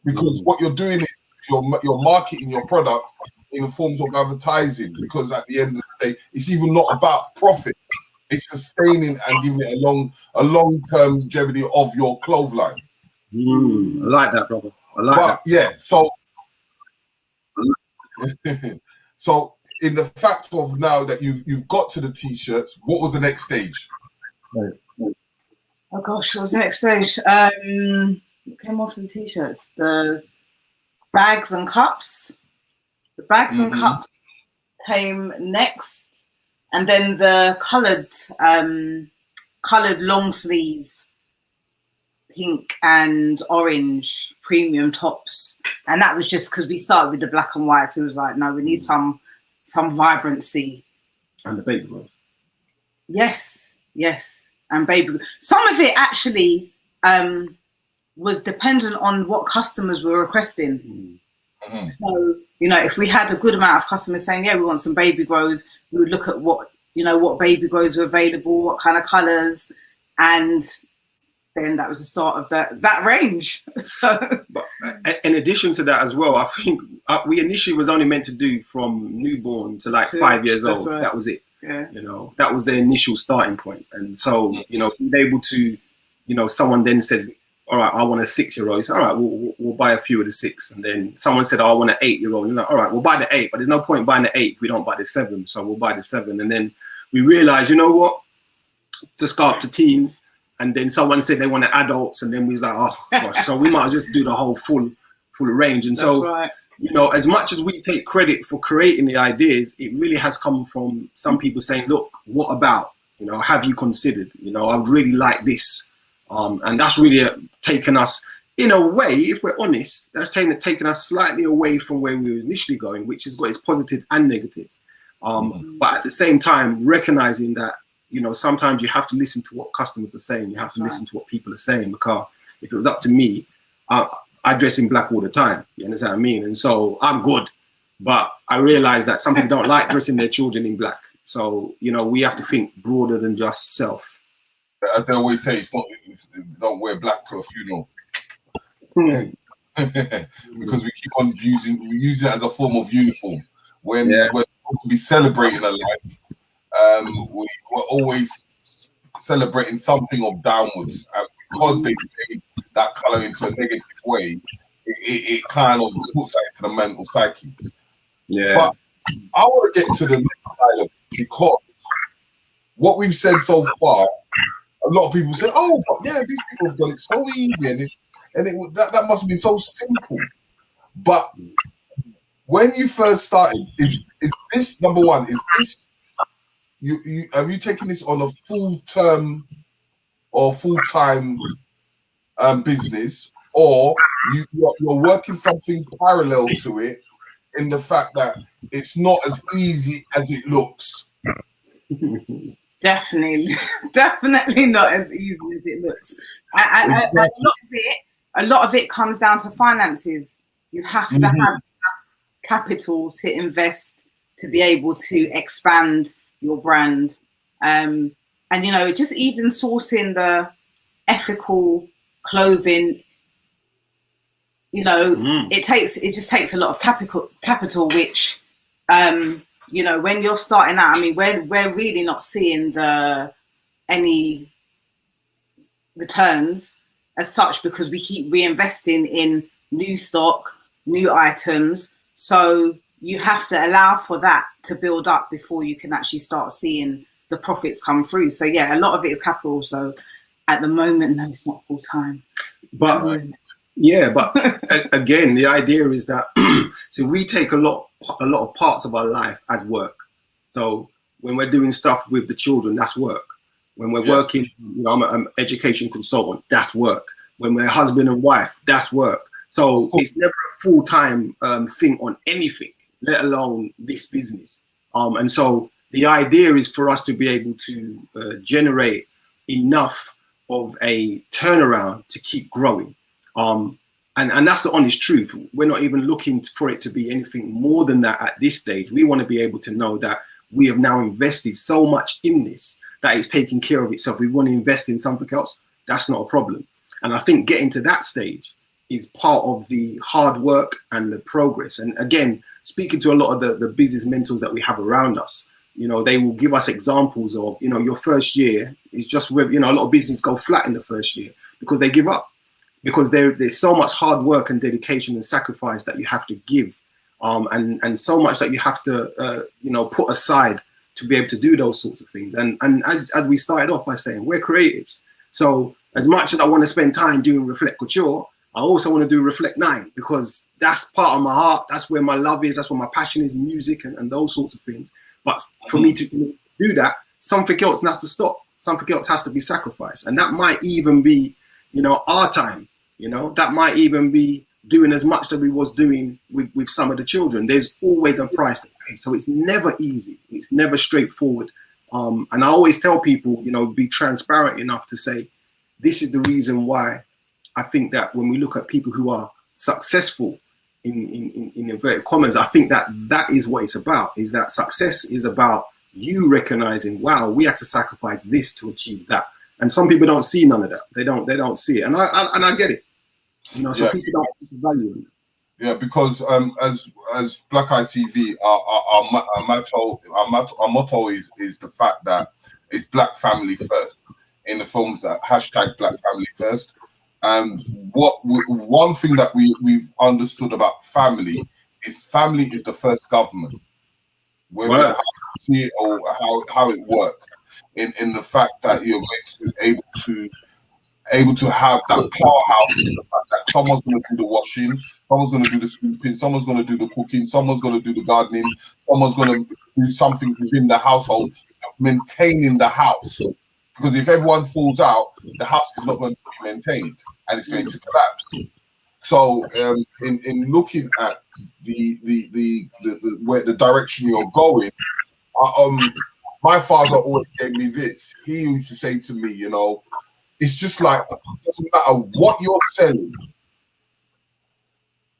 Because what you're doing is you're marketing your product in the forms of advertising. Because at the end of the day, it's even not about profit; it's sustaining and giving it a long-term longevity of your clothes line. I like that, brother. I like that. Yeah, so in the fact of now that you've got to the t-shirts, what was the next stage? Oh gosh, what was the next stage? What came after the t-shirts? The bags and cups. The bags and cups came next, and then the coloured long sleeve pink and orange premium tops, and that was just because we started with the black and white, so it was like, no, we need some vibrancy. And the baby girls. Yes, and baby. Some of it actually was dependent on what customers were requesting. So, you know, if we had a good amount of customers saying, yeah, we want some baby grows, we would look at what, you know, what baby grows are available, what kind of colours, and then that was the start of that range. So, but in addition to that as well, I think we initially was only meant to do from newborn to like 5 years old. Right. That was it. Yeah. You know, that was the initial starting point. And so, you know, being able to, you know, someone then said, all right, I want a 6-year-old. He said, all right, we'll buy a few of the 6. And then someone said, oh, I want an 8-year-old. You're like, all right, we'll buy the 8, but there's no point buying the 8 if we don't buy the 7. So we'll buy the 7. And then we realized, you know what, just go up to teens. And then someone said they wanted adults. And then we was like, oh gosh, so we might as well just do the whole full range. And so, right. You know, as much as we take credit for creating the ideas, it really has come from some people saying, look, what about, you know, have you considered, you know, I would really like this. And that's really taken us, in a way, if we're honest, that's taken us slightly away from where we were initially going, which has got its positives and negatives. But at the same time, recognizing that, you know, sometimes you have to listen to what customers are saying. You have to listen to what people are saying, because if it was up to me, I dress in black all the time. You understand what I mean? And so I'm good. But I realize that some people don't like dressing their children in black. So, you know, we have to think broader than just self. As they always say, don't wear black to a funeral. Because we keep on using it as a form of uniform. When we're supposed to be celebrating a life, we're always celebrating something of downwards. And because they made that colour into a negative way, it kind of puts that into the mental psyche. Yeah. But I want to get to the next side of it, because what we've said so far, a lot of people say, "Oh, but yeah, these people have done it so easy, and that must have been so simple." But when you first started, is this number one? Is this you have you taken this on a full-term or full-time business, or you're working something parallel to it, in the fact that it's not as easy as it looks? Definitely not as easy as it looks. A lot of it comes down to finances. You have to have enough capital to invest to be able to expand your brand. And, you know, just even sourcing the ethical clothing, you know, it just takes a lot of capital, which, you know, when you're starting out, I mean, we're really not seeing any returns as such, because we keep reinvesting in new stock, new items. So you have to allow for that to build up before you can actually start seeing the profits come through. So yeah, a lot of it is capital. So at the moment, no, it's not full time. But yeah, but again, the idea is that so we take a lot of parts of our life as work. So when we're doing stuff with the children, that's work. When we're working, you know, I'm an education consultant, that's work. When we're husband and wife, that's work. So it's never a full-time thing on anything, let alone this business. And so the idea is for us to be able to generate enough of a turnaround to keep growing. And that's the honest truth. We're not even looking for it to be anything more than that at this stage. We want to be able to know that we have now invested so much in this that it's taking care of itself. We want to invest in something else. That's not a problem. And I think getting to that stage is part of the hard work and the progress. And again, speaking to a lot of the business mentors that we have around us, you know, they will give us examples of, you know, your first year is just where, you know, a lot of businesses go flat in the first year because they give up. Because there's so much hard work and dedication and sacrifice that you have to give, and so much that you have to, you know, put aside to be able to do those sorts of things. And as we started off by saying, we're creatives. So as much as I want to spend time doing Reflect Couture, I also want to do Reflect 9, because that's part of my heart. That's where my love is. That's where my passion is, music and those sorts of things. But for me to do that, something else has to stop. Something else has to be sacrificed. And that might even be, you know, our time. You know, that might even be doing as much that we was doing with some of the children. There's always a price to pay. So it's never easy. It's never straightforward. And I always tell people, you know, be transparent enough to say, this is the reason why I think that when we look at people who are successful in inverted commas, I think that is what it's about. Is that success is about you recognizing, wow, we had to sacrifice this to achieve that. And some people don't see none of that. They don't see it, and I get it. You know, so people don't value it. Yeah, because as Black Eye TV, our motto is the fact that it's Black family first, in the form that hashtag Black family first. And one thing that we've understood about family is the first government. Whether how you see it or how it works, in the fact that you're going to be able to have that powerhouse, in the fact that someone's going to do the washing, someone's going to do the sweeping, someone's going to do the cooking, someone's going to do the gardening, someone's going to do something within the household, maintaining the house. Because if everyone falls out, the house is not going to be maintained and it's going to collapse. So, in looking at the direction you're going, my father always gave me this. He used to say to me, you know, it's just like, it doesn't matter what you're selling.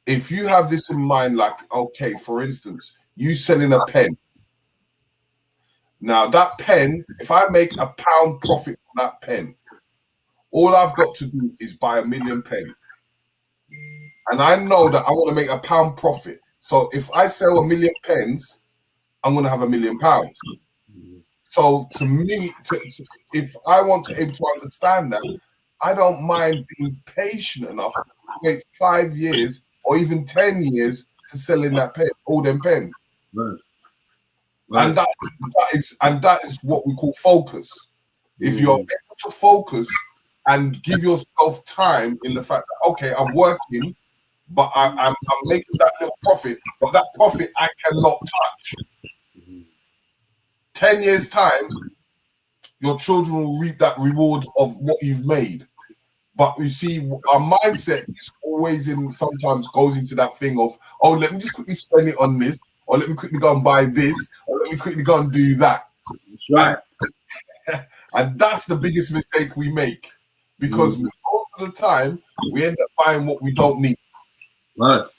If you have this in mind, like, okay, for instance, you selling a pen. Now that pen, if I make £1 profit from that pen, all I've got to do is buy 1 million pens. And I know that I want to make £1 profit. So if I sell 1 million pens, I'm going to have £1 million. So to me, if I want to able to understand that, I don't mind being patient enough to wait 5 years or even 10 years to sell in that pen, all them pens. Right. And that is what we call focus. If you're able to focus and give yourself time in the fact that, okay, I'm working, but I'm making that little profit, but that profit I cannot touch. 10 years time, your children will reap that reward of what you've made. But you see, our mindset is always sometimes goes into that thing of, oh, let me just quickly spend it on this, or let me quickly go and buy this, or let me quickly go and do that. That's right. And that's the biggest mistake we make, because most of the time we end up buying what we don't need. Word.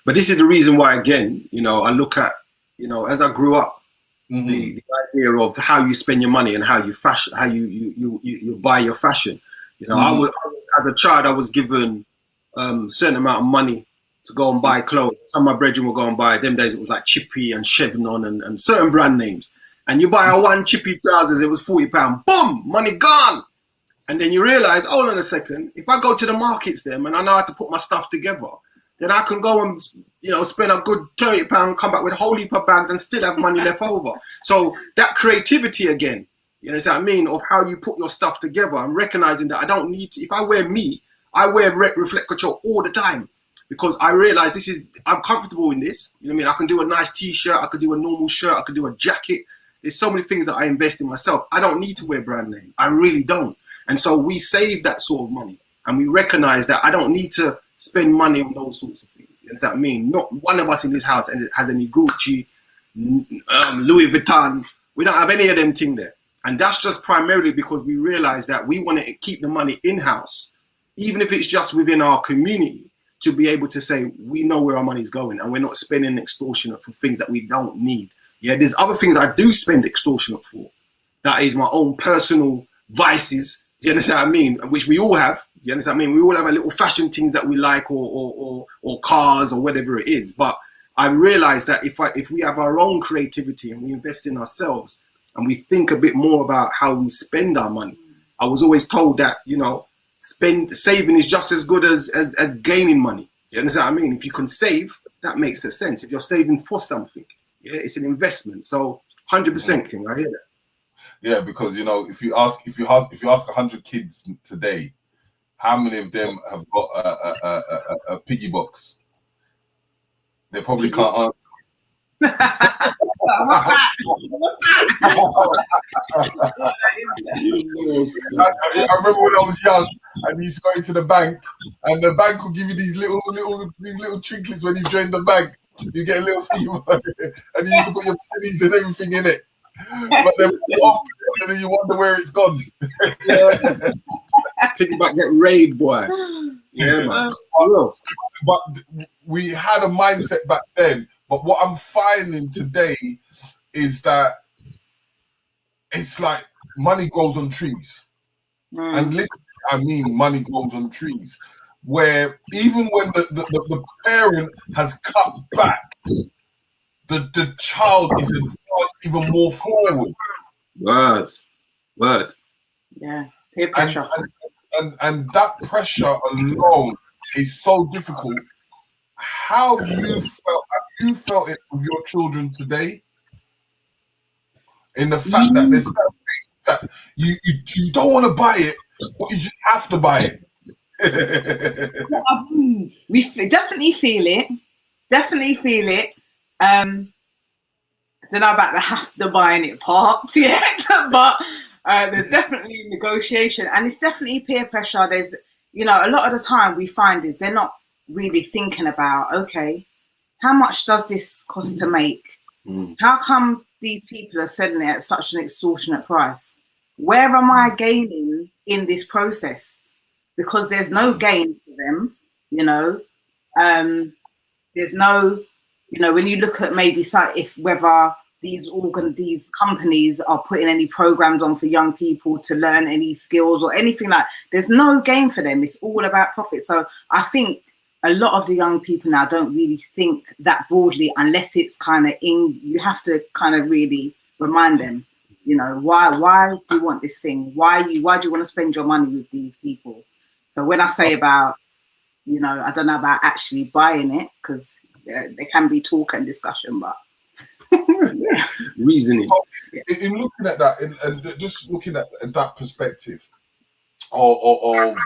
But this is the reason why, again, you know, I look at, you know, as I grew up, the idea of how you spend your money and how you fashion, how you buy your fashion. You know, I was, as a child, I was given certain amount of money to go and buy clothes. Some of my brethren will go and buy. Them days it was like Chippy and Chevron and certain brand names. And you buy a one Chippy trousers, it was £40. Boom, money gone. And then you realize, hold on a second, if I go to the markets then and I know how to put my stuff together, then I can go and, you know, spend a good £30, come back with a whole heap of bags and still have money left over. So that creativity again, you know what I mean, of how you put your stuff together and recognizing that I don't need to, if I wear me, I wear Reflect Control all the time because I realize I'm comfortable in this. You know what I mean? I can do a nice t-shirt, I could do a normal shirt, I could do a jacket. There's so many things that I invest in myself. I don't need to wear brand name. I really don't. And so we save that sort of money and we recognize that I don't need to spend money on those sorts of things. You know what I mean? Not one of us in this house has any Gucci, Louis Vuitton. We don't have any of them thing there. And that's just primarily because we realize that we want to keep the money in-house, even if it's just within our community, to be able to say, we know where our money's going and we're not spending extortionate for things that we don't need. Yeah, there's other things I do spend extortionate for. That is my own personal vices. Do you understand what I mean? Which we all have. Do you understand what I mean? We all have a little fashion things that we like or cars or whatever it is. But I realize that if we have our own creativity and we invest in ourselves and we think a bit more about how we spend our money. I was always told that, you know, saving is just as good as gaining money. Do you understand what I mean? If you can save, that makes sense. If you're saving for something, yeah, it's an investment. So 100% King, I hear that. Yeah, because you know, if you ask 100 kids today, how many of them have got a piggy box? They probably can't answer. What's that? I remember when I was young and you used to go into the bank and the bank will give you these little trinkets when you join the bank. You get a little fee and you used to put your pennies and everything in it. But then and then you wonder where it's gone. Piggyback get raid, boy. Yeah, man. But we had a mindset back then. But what I'm finding today is that it's like money grows on trees. And literally, I mean money grows on trees. Where even when the parent has cut back, the child is advanced even more forward. Word. Yeah, peer pressure. And that pressure alone is so difficult. How have you felt it with your children today? In the fact that there's things that you don't want to buy it, but you just have to buy it. We definitely feel it. I don't know about the have to buying it part yet, but there's definitely negotiation, and it's definitely peer pressure. There's, a lot of the time we find is they're not really thinking about, okay, how much does this cost to make? How come these people are selling it at such an extortionate price? Where am I gaining in this process? Because there's no gain for them, there's no, when you look at maybe whether these companies are putting any programs on for young people to learn any skills or anything there's no gain for them. It's all about profit. So I think a lot of the young people now don't really think that broadly unless it's kind of you have to kind of really remind them, why do you want this thing? Why do you want to spend your money with these people? So when I say about, I don't know about actually buying it, because there can be talk and discussion, but reasoning. In looking at that, and just looking at that perspective of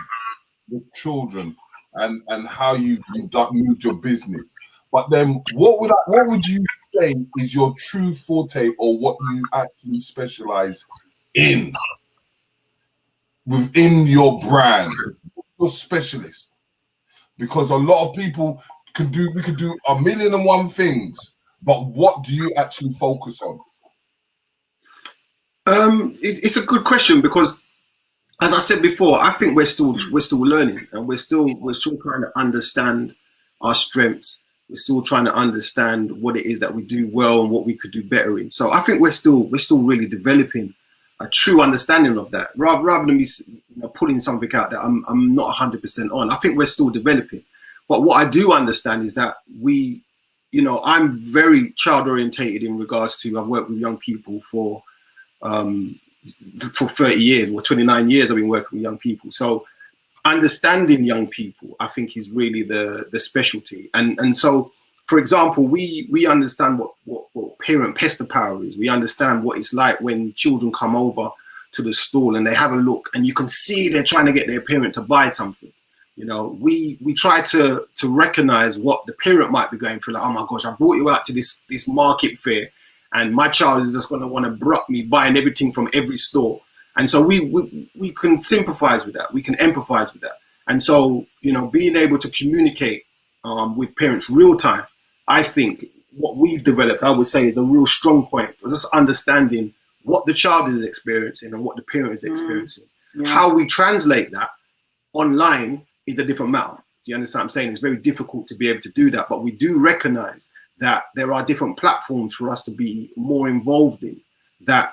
the children and how you've moved your business, but then what would you say is your true forte, or what you actually specialize in within your brand? Your specialist, because a lot of people we could do 1,000,001 things, but what do you actually focus on? It's a good question, because as I said before, I think we're still learning, and we're still trying to understand our strengths. We're still trying to understand what it is that we do well and what we could do better in. So I think we're still really developing a true understanding of that, rather than me pulling something out that I'm not 100% on. I think we're still developing. But what I do understand is that I'm very child orientated in regards to, I've worked with young people for 30 years, or 29 years I've been working with young people. So understanding young people, I think, is really the specialty. And so, for example, we understand what parent pester power is. We understand what it's like when children come over to the stall and they have a look and you can see they're trying to get their parent to buy something. We try to recognize what the parent might be going through. Like, oh my gosh, I brought you out to this market fair, and my child is just going to want to abrupt me buying everything from every store. And so we can sympathize with that. We can empathize with that. And so, being able to communicate with parents real time, I think what we've developed, I would say, is a real strong point. Just understanding what the child is experiencing and what the parent is experiencing. Yeah. How we translate that online is a different matter. Do you understand what I'm saying? It's very difficult to be able to do that, but we do recognize that there are different platforms for us to be more involved in that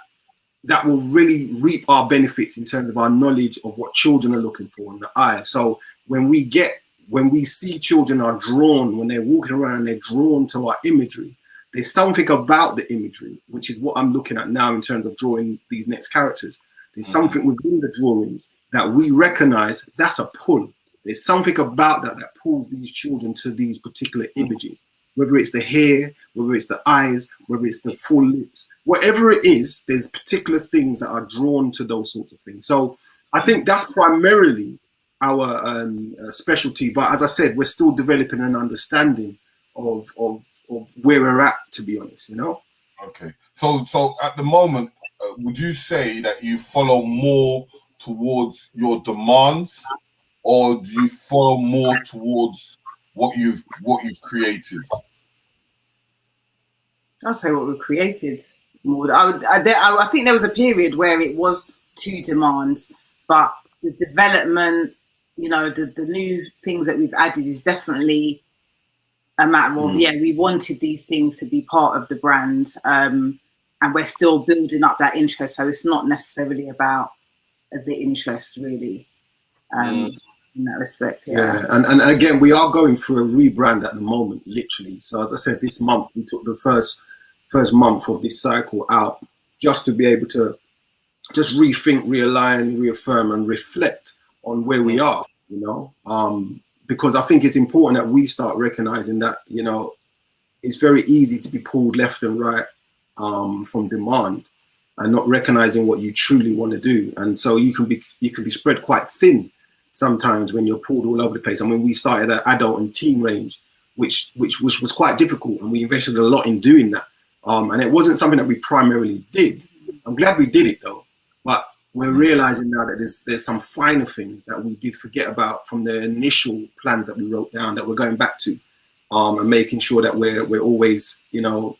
will really reap our benefits in terms of our knowledge of what children are looking for in the eye. So when we see children are drawn, when they're walking around and they're drawn to our imagery, there's something about the imagery, which is what I'm looking at now in terms of drawing these next characters. There's something within the drawings that we recognize that's a pull. There's something about that pulls these children to these particular images, whether it's the hair, whether it's the eyes, whether it's the full lips, whatever it is, there's particular things that are drawn to those sorts of things. So I think that's primarily our specialty. But as I said, we're still developing an understanding of where we're at, to be honest, Okay. So at the moment, would you say that you follow more towards your demands, or do you follow more towards what you've created? I'll say what we've created more. I think there was a period where it was to demand, but the development, you know, the new things that we've added is definitely a matter of, we wanted these things to be part of the brand, and we're still building up that interest. So it's not necessarily about the interest, really, in that respect. Yeah, and again, we are going through a rebrand at the moment, literally. So as I said, this month we took the first month of this cycle out just to be able to just rethink, realign, reaffirm, and reflect on where we are, you know, because I think it's important that we start recognizing that, you know, it's very easy to be pulled left and right from demand and not recognizing what you truly want to do. And so you can be spread quite thin sometimes when you're pulled all over the place. And when we started an adult and teen range, which was quite difficult, and we invested a lot in doing that. And it wasn't something that we primarily did. I'm glad we did it though, but we're realizing now that there's some finer things that we did forget about from the initial plans that we wrote down that we're going back to, and making sure that we're always, you know,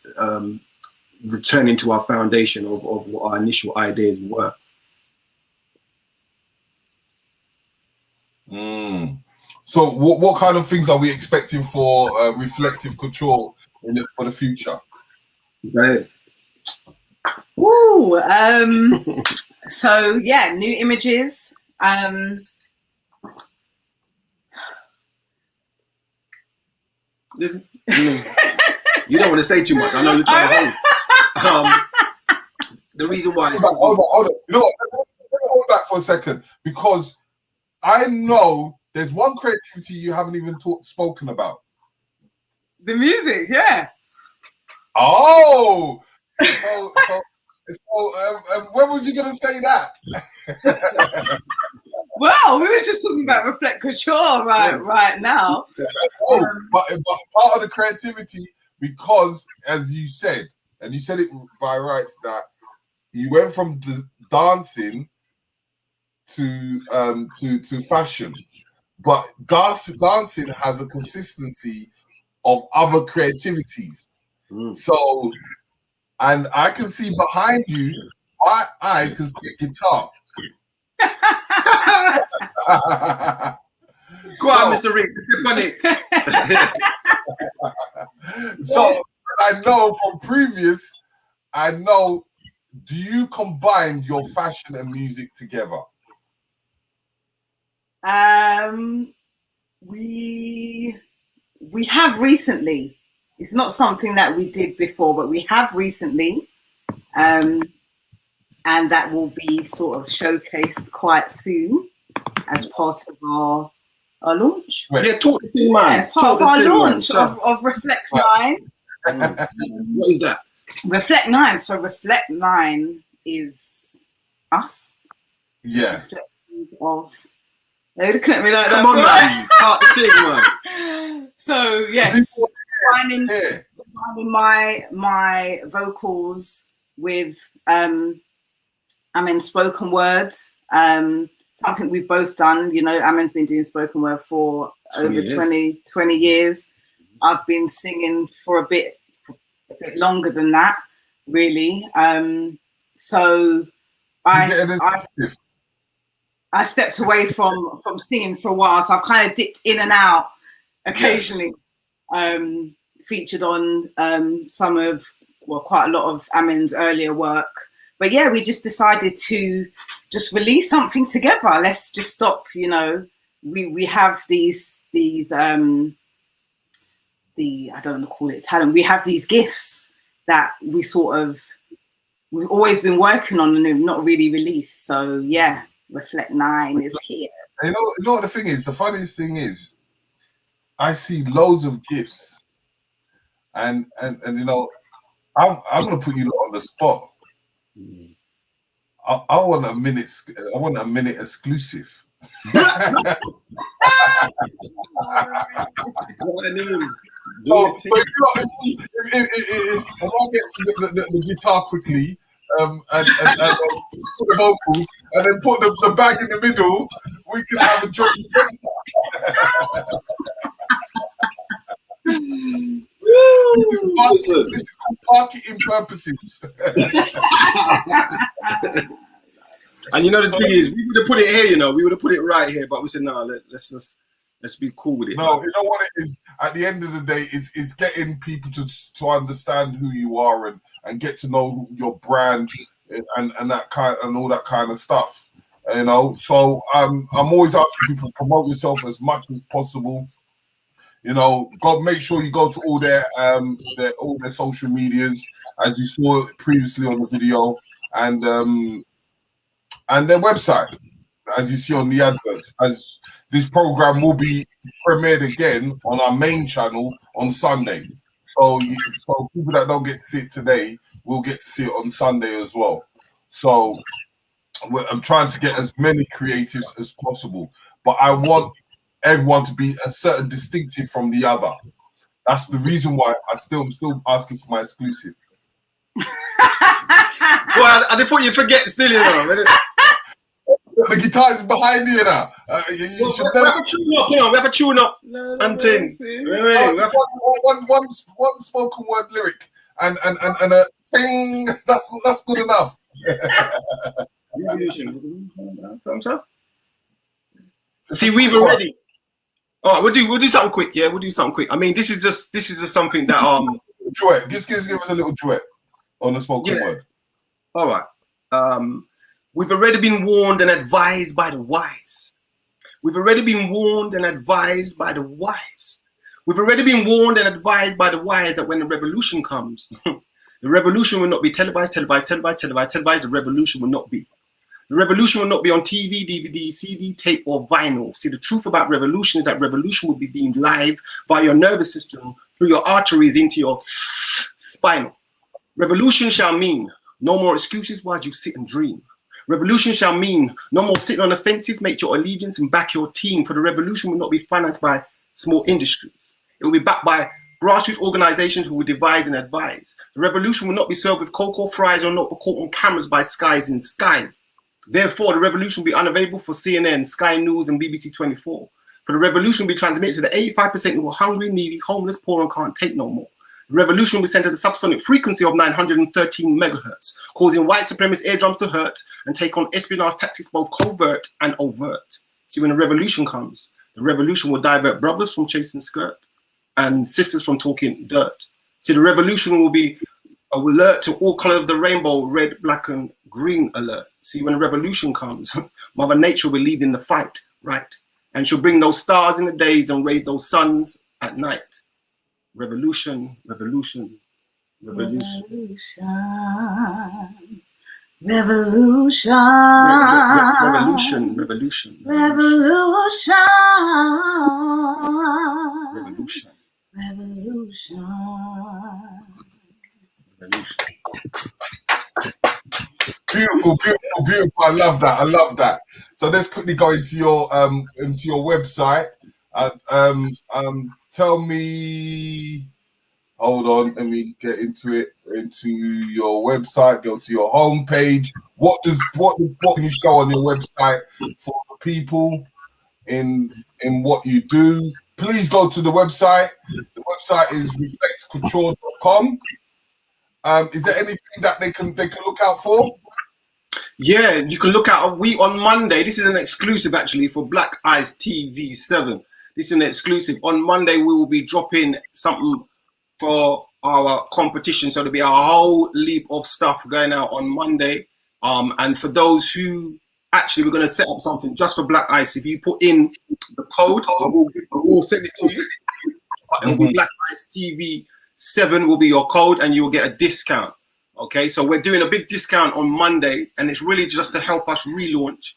returning to our foundation of what our initial ideas were. So what kind of things are we expecting for Reflective Couture for the future? Right. Woo! So yeah, new images. Listen, you don't want to say too much. I know you're trying to hold. The reason why is hold on. You know what? Let me hold back for a second, because I know there's one creativity you haven't even spoken about. The music, yeah. Oh, so when was you gonna say that? Well, we were just talking about Reflect Couture right now. But part of the creativity, because as you said, and you said it by rights, that you went from dancing to fashion, but dancing has a consistency of other creativities. So, and I can see behind you, my eyes can see a guitar. Go on, Mr. Rick, tip on it. So I know from previous, do you combine your fashion and music together? We have recently. It's not something that we did before, but we have recently, and that will be sort of showcased quite soon as part of our launch. Yeah, talk to me, man. As part of our launch of Reflect 9. What is that? Reflect 9. So Reflect 9 is us. Yeah. They're looking at me like Come on, man. Part the thing, man. So yes, combining my vocals with spoken words. Something we've both done. You know, Amin's been doing spoken word for over 20 years. I've been singing for a bit longer than that, really. So I stepped away from singing for a while, so I've kind of dipped in and out occasionally. Featured on quite a lot of Amin's earlier work. But yeah, we just decided to just release something together. Let's just stop, you know. We have these I don't want to call it talent. We have these gifts that we've always been working on and have not really released. So yeah, Reflect 9 is here. You know what the thing is? The funniest thing is, I see loads of gifts, and you know, I'm gonna put you on the spot. I want a minute. I want a minute exclusive. So if I get the guitar quickly, and put the vocals, and then put the bag in the middle, we can have a joint. This is for marketing purposes. And you know the thing is, we would have put it here, you know, we would have put it right here, but we said no, let's be cool with it. No, you know what it is. At the end of the day, is getting people to understand who you are and get to know your brand and that kind and all that kind of stuff. You know, so I'm always asking people to promote yourself as much as possible. You know, make sure you go to all their social medias, as you saw previously on the video, and their website, as you see on the adverts. As this program will be premiered again on our main channel on Sunday, so people that don't get to see it today will get to see it on Sunday as well. So I'm trying to get as many creatives as possible, but I want everyone to be a certain distinctive from the other. That's the reason why I'm still asking for my exclusive. Well, I thought you'd forget still, you know. The guitar is behind you now. We have a tune up and thing. One spoken word lyric and a thing. That's good enough. See, we've already. All right, we'll do something quick. Yeah, we'll do something quick. I mean, this is just something that duet. Just give us a little duet on the spoken word. All right. We've already been warned and advised by the wise. We've already been warned and advised by the wise. We've already been warned and advised by the wise that when the revolution comes, the revolution will not be televised. The revolution will not be. The revolution will not be on TV, DVD, CD, tape, or vinyl. See, the truth about revolution is that revolution will be beamed live via your nervous system through your arteries into your spinal. Revolution shall mean no more excuses while you sit and dream. Revolution shall mean no more sitting on the fences, make your allegiance and back your team. For the revolution will not be financed by small industries. It will be backed by grassroots organizations who will devise and advise. The revolution will not be served with cocoa fries or not be caught on cameras by skies and skies. Therefore, the revolution will be unavailable for CNN, Sky News, and BBC 24. For the revolution will be transmitted to the 85% who are hungry, needy, homeless, poor, and can't take no more. The revolution will be sent at the subsonic frequency of 913 megahertz, causing white supremacist eardrums to hurt and take on espionage tactics both covert and overt. See, when the revolution comes, the revolution will divert brothers from chasing skirt and sisters from talking dirt. See, the revolution will be alert to all colors of the rainbow, red, black, and green alert. See, when the revolution comes, Mother Nature will lead in the fight, right? And she'll bring those stars in the days and raise those suns at night. Revolution, revolution, revolution. Revolution. Revolution, revolution. Revolution. Revolution. Revolution. Revolution. Beautiful, beautiful, beautiful. I love that. So let's quickly go into your website. Tell me. Hold on, let me get into it. Into your website, go to your homepage. What can you show on your website for the people in what you do? Please go to the website. The website is reflectcouture.com. Is there anything that they can look out for? Yeah, you can look out. On Monday. This is an exclusive actually for Black Eyes TV 7. This is an exclusive. On Monday we will be dropping something for our competition. So there'll be a whole leap of stuff going out on Monday. And for those who actually, we're going to set up something just for Black Eyes. If you put in the code, we'll send it to you. It will be Black Eyes TV 7 will be your code, and you will get a discount. Okay, so we're doing a big discount on Monday, and it's really just to help us relaunch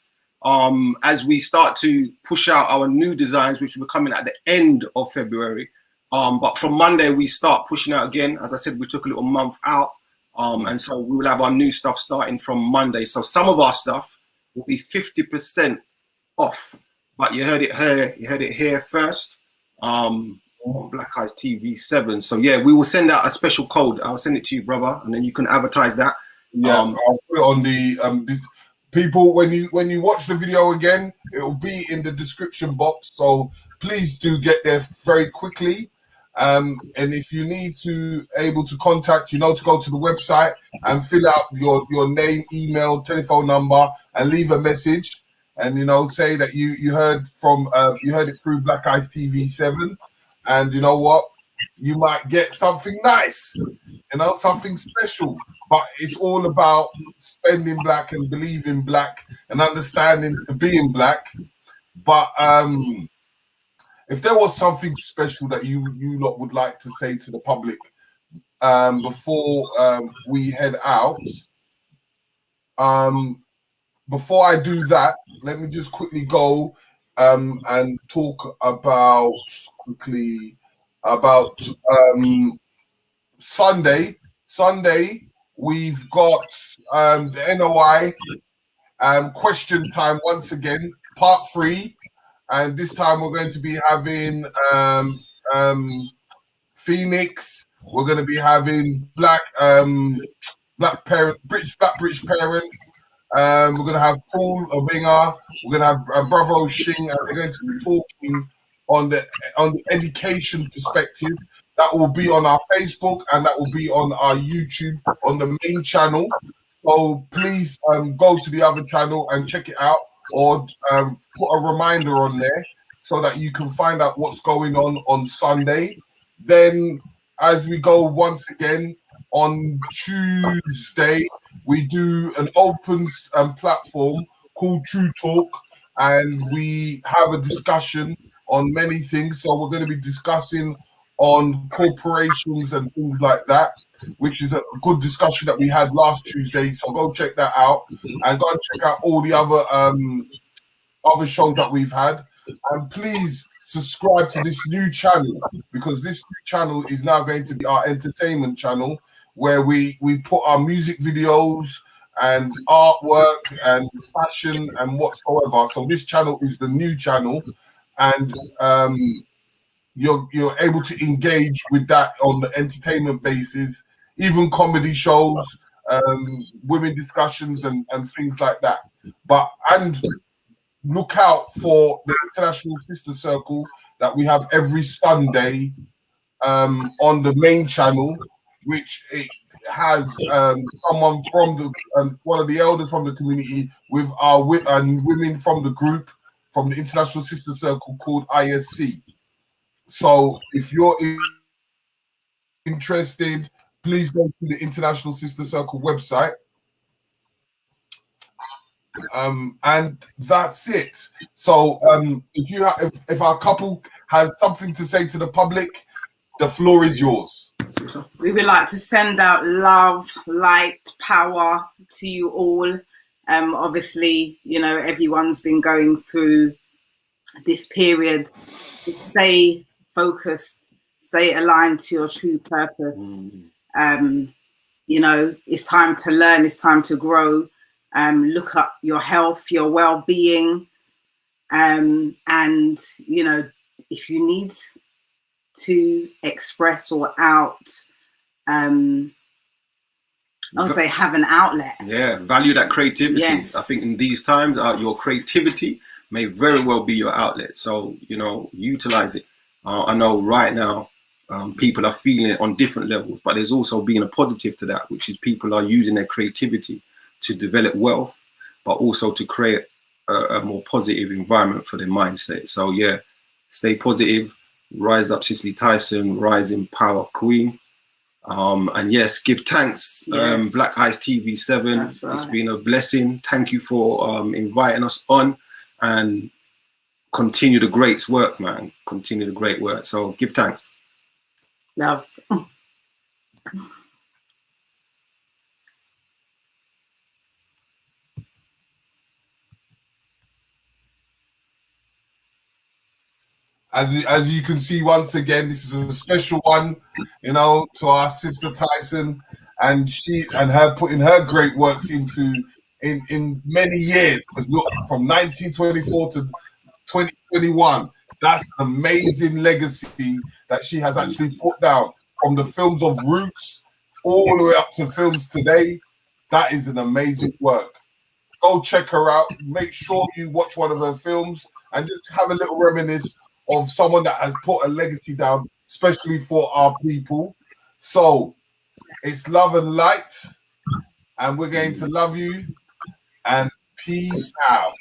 as we start to push out our new designs, which will be coming at the end of February. But from Monday, we start pushing out again. As I said, we took a little month out. And so we will have our new stuff starting from Monday. So some of our stuff will be 50% off. But you heard it here first on Black Eyes TV 7. So yeah, we will send out a special code. I'll send it to you, brother, and then you can advertise that. Yeah, I'll put it on the people when you watch the video again, it will be in the description box. So please do get there very quickly. And if you need to able to contact, to go to the website and fill out your name, email, telephone number, and leave a message, and say that you heard from you heard it through Black Eyes TV 7, and you know what, you might get something nice, something special. But it's all about spending black and believing black and understanding to being black. But if there was something special that you lot would like to say to the public before we head out, before I do that, let me just quickly go and talk about Sunday. We've got the NOI question time once again, part 3. And this time we're going to be having Phoenix. We're going to be having black parent, British parent. We're going to have Paul Obinga. We're going to have Brother O'Shing, and they're going to be talking on the education perspective. That will be on our Facebook, and that will be on our YouTube on the main channel. So please go to the other channel and check it out, or put a reminder on there so that you can find out what's going on Sunday. Then as we go once again on Tuesday, we do an open platform called True Talk, and we have a discussion on many things. So we're going to be discussing on corporations and things like that, which is a good discussion that we had last Tuesday. So go check that out, and go and check out all the other shows that we've had. And please subscribe to this new channel, because this new channel is now going to be our entertainment channel, where we put our music videos and artwork and fashion and whatsoever. So this channel is the new channel, and you're able to engage with that on the entertainment basis, even comedy shows, women discussions and things like that. And look out for the International Sister Circle that we have every Sunday on the main channel, which it has someone from one of the elders from the community with our women from the group from the International Sister Circle called ISC. So if you're interested, please go to the International Sister Circle website. And that's it. So if our couple has something to say to the public, the floor is yours. We would like to send out love, light, power to you all. Obviously, everyone's been going through this period. Stay focused, stay aligned to your true purpose. It's time to learn, it's time to grow. Look up your health, your well-being, and if you need to express or out, I would say have an outlet. Yeah, value that creativity. Yes. I think in these times, your creativity may very well be your outlet. So utilize it. I know right now people are feeling it on different levels, but there's also being a positive to that, which is people are using their creativity to develop wealth, but also to create a more positive environment for their mindset. So yeah, stay positive, rise up Cicely Tyson, rise in power queen. And yes, give thanks, Yes. Black Eyes TV 7. That's right. It's been a blessing. Thank you for inviting us on, and continue the great work, man. Continue the great work. So give thanks. Love. As you can see, once again, this is a special one, to our sister Tyson, and her putting her great works into in many years. Because look, from 1924 to 2021, that's an amazing legacy that she has actually put down, from the films of Roots all the way up to films today. That is an amazing work. Go check her out. Make sure you watch one of her films and just have a little reminisce of someone that has put a legacy down especially for our people. So it's love and light, and we're going to love you, and peace out.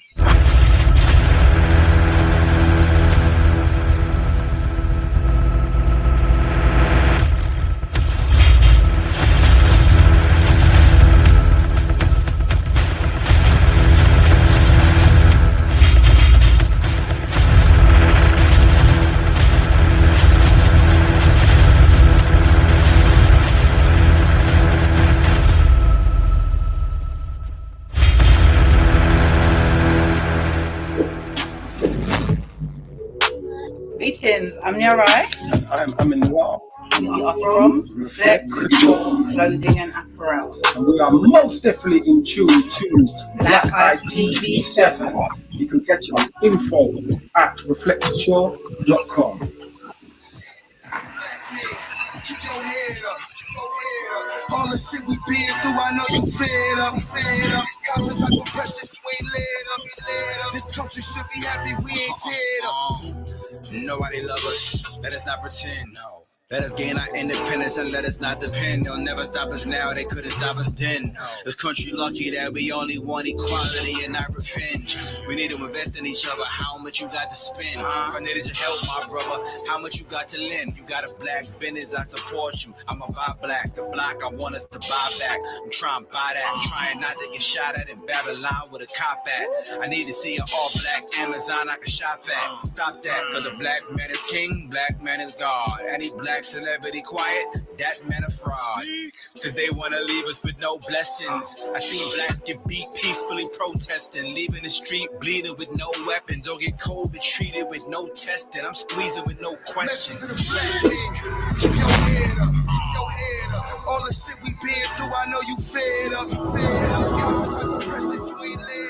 Greetings, I'm Nyarai. I'm in the wall. We are from Discretion Clothing and Apparel. And we are most definitely in tune to Black Eyes TV 7. You can catch us info@reflectshore.com. Keep your head up. All the shit we been through, I know you fed up. Got some type of pressure, you ain't led up. This country should be happy we ain't teared up. Nobody love us, let us not pretend. No. Let us gain our independence and let us not depend. They'll never stop us now, they couldn't stop us then. This country lucky that we only want equality and not revenge. We need to invest in each other, how much you got to spend? If I needed your help, my brother, how much you got to lend? You got a black business, I support you. I'ma buy black, the block I want us to buy back. I'm trying to buy that, I'm trying not to get shot at in Babylon with a cop at. I need to see an all black Amazon I can shop at. Stop that, cause a black man is king, black man is God. Any black celebrity quiet, that man a fraud. Cause they wanna leave us with no blessings. I seen blacks get beat peacefully protesting, leaving the street bleeding with no weapons, or get COVID treated with no testing. I'm squeezing with no questions. Keep your head up. All the shit we been through, I know you fed up. Got some type of pressure, you ain't led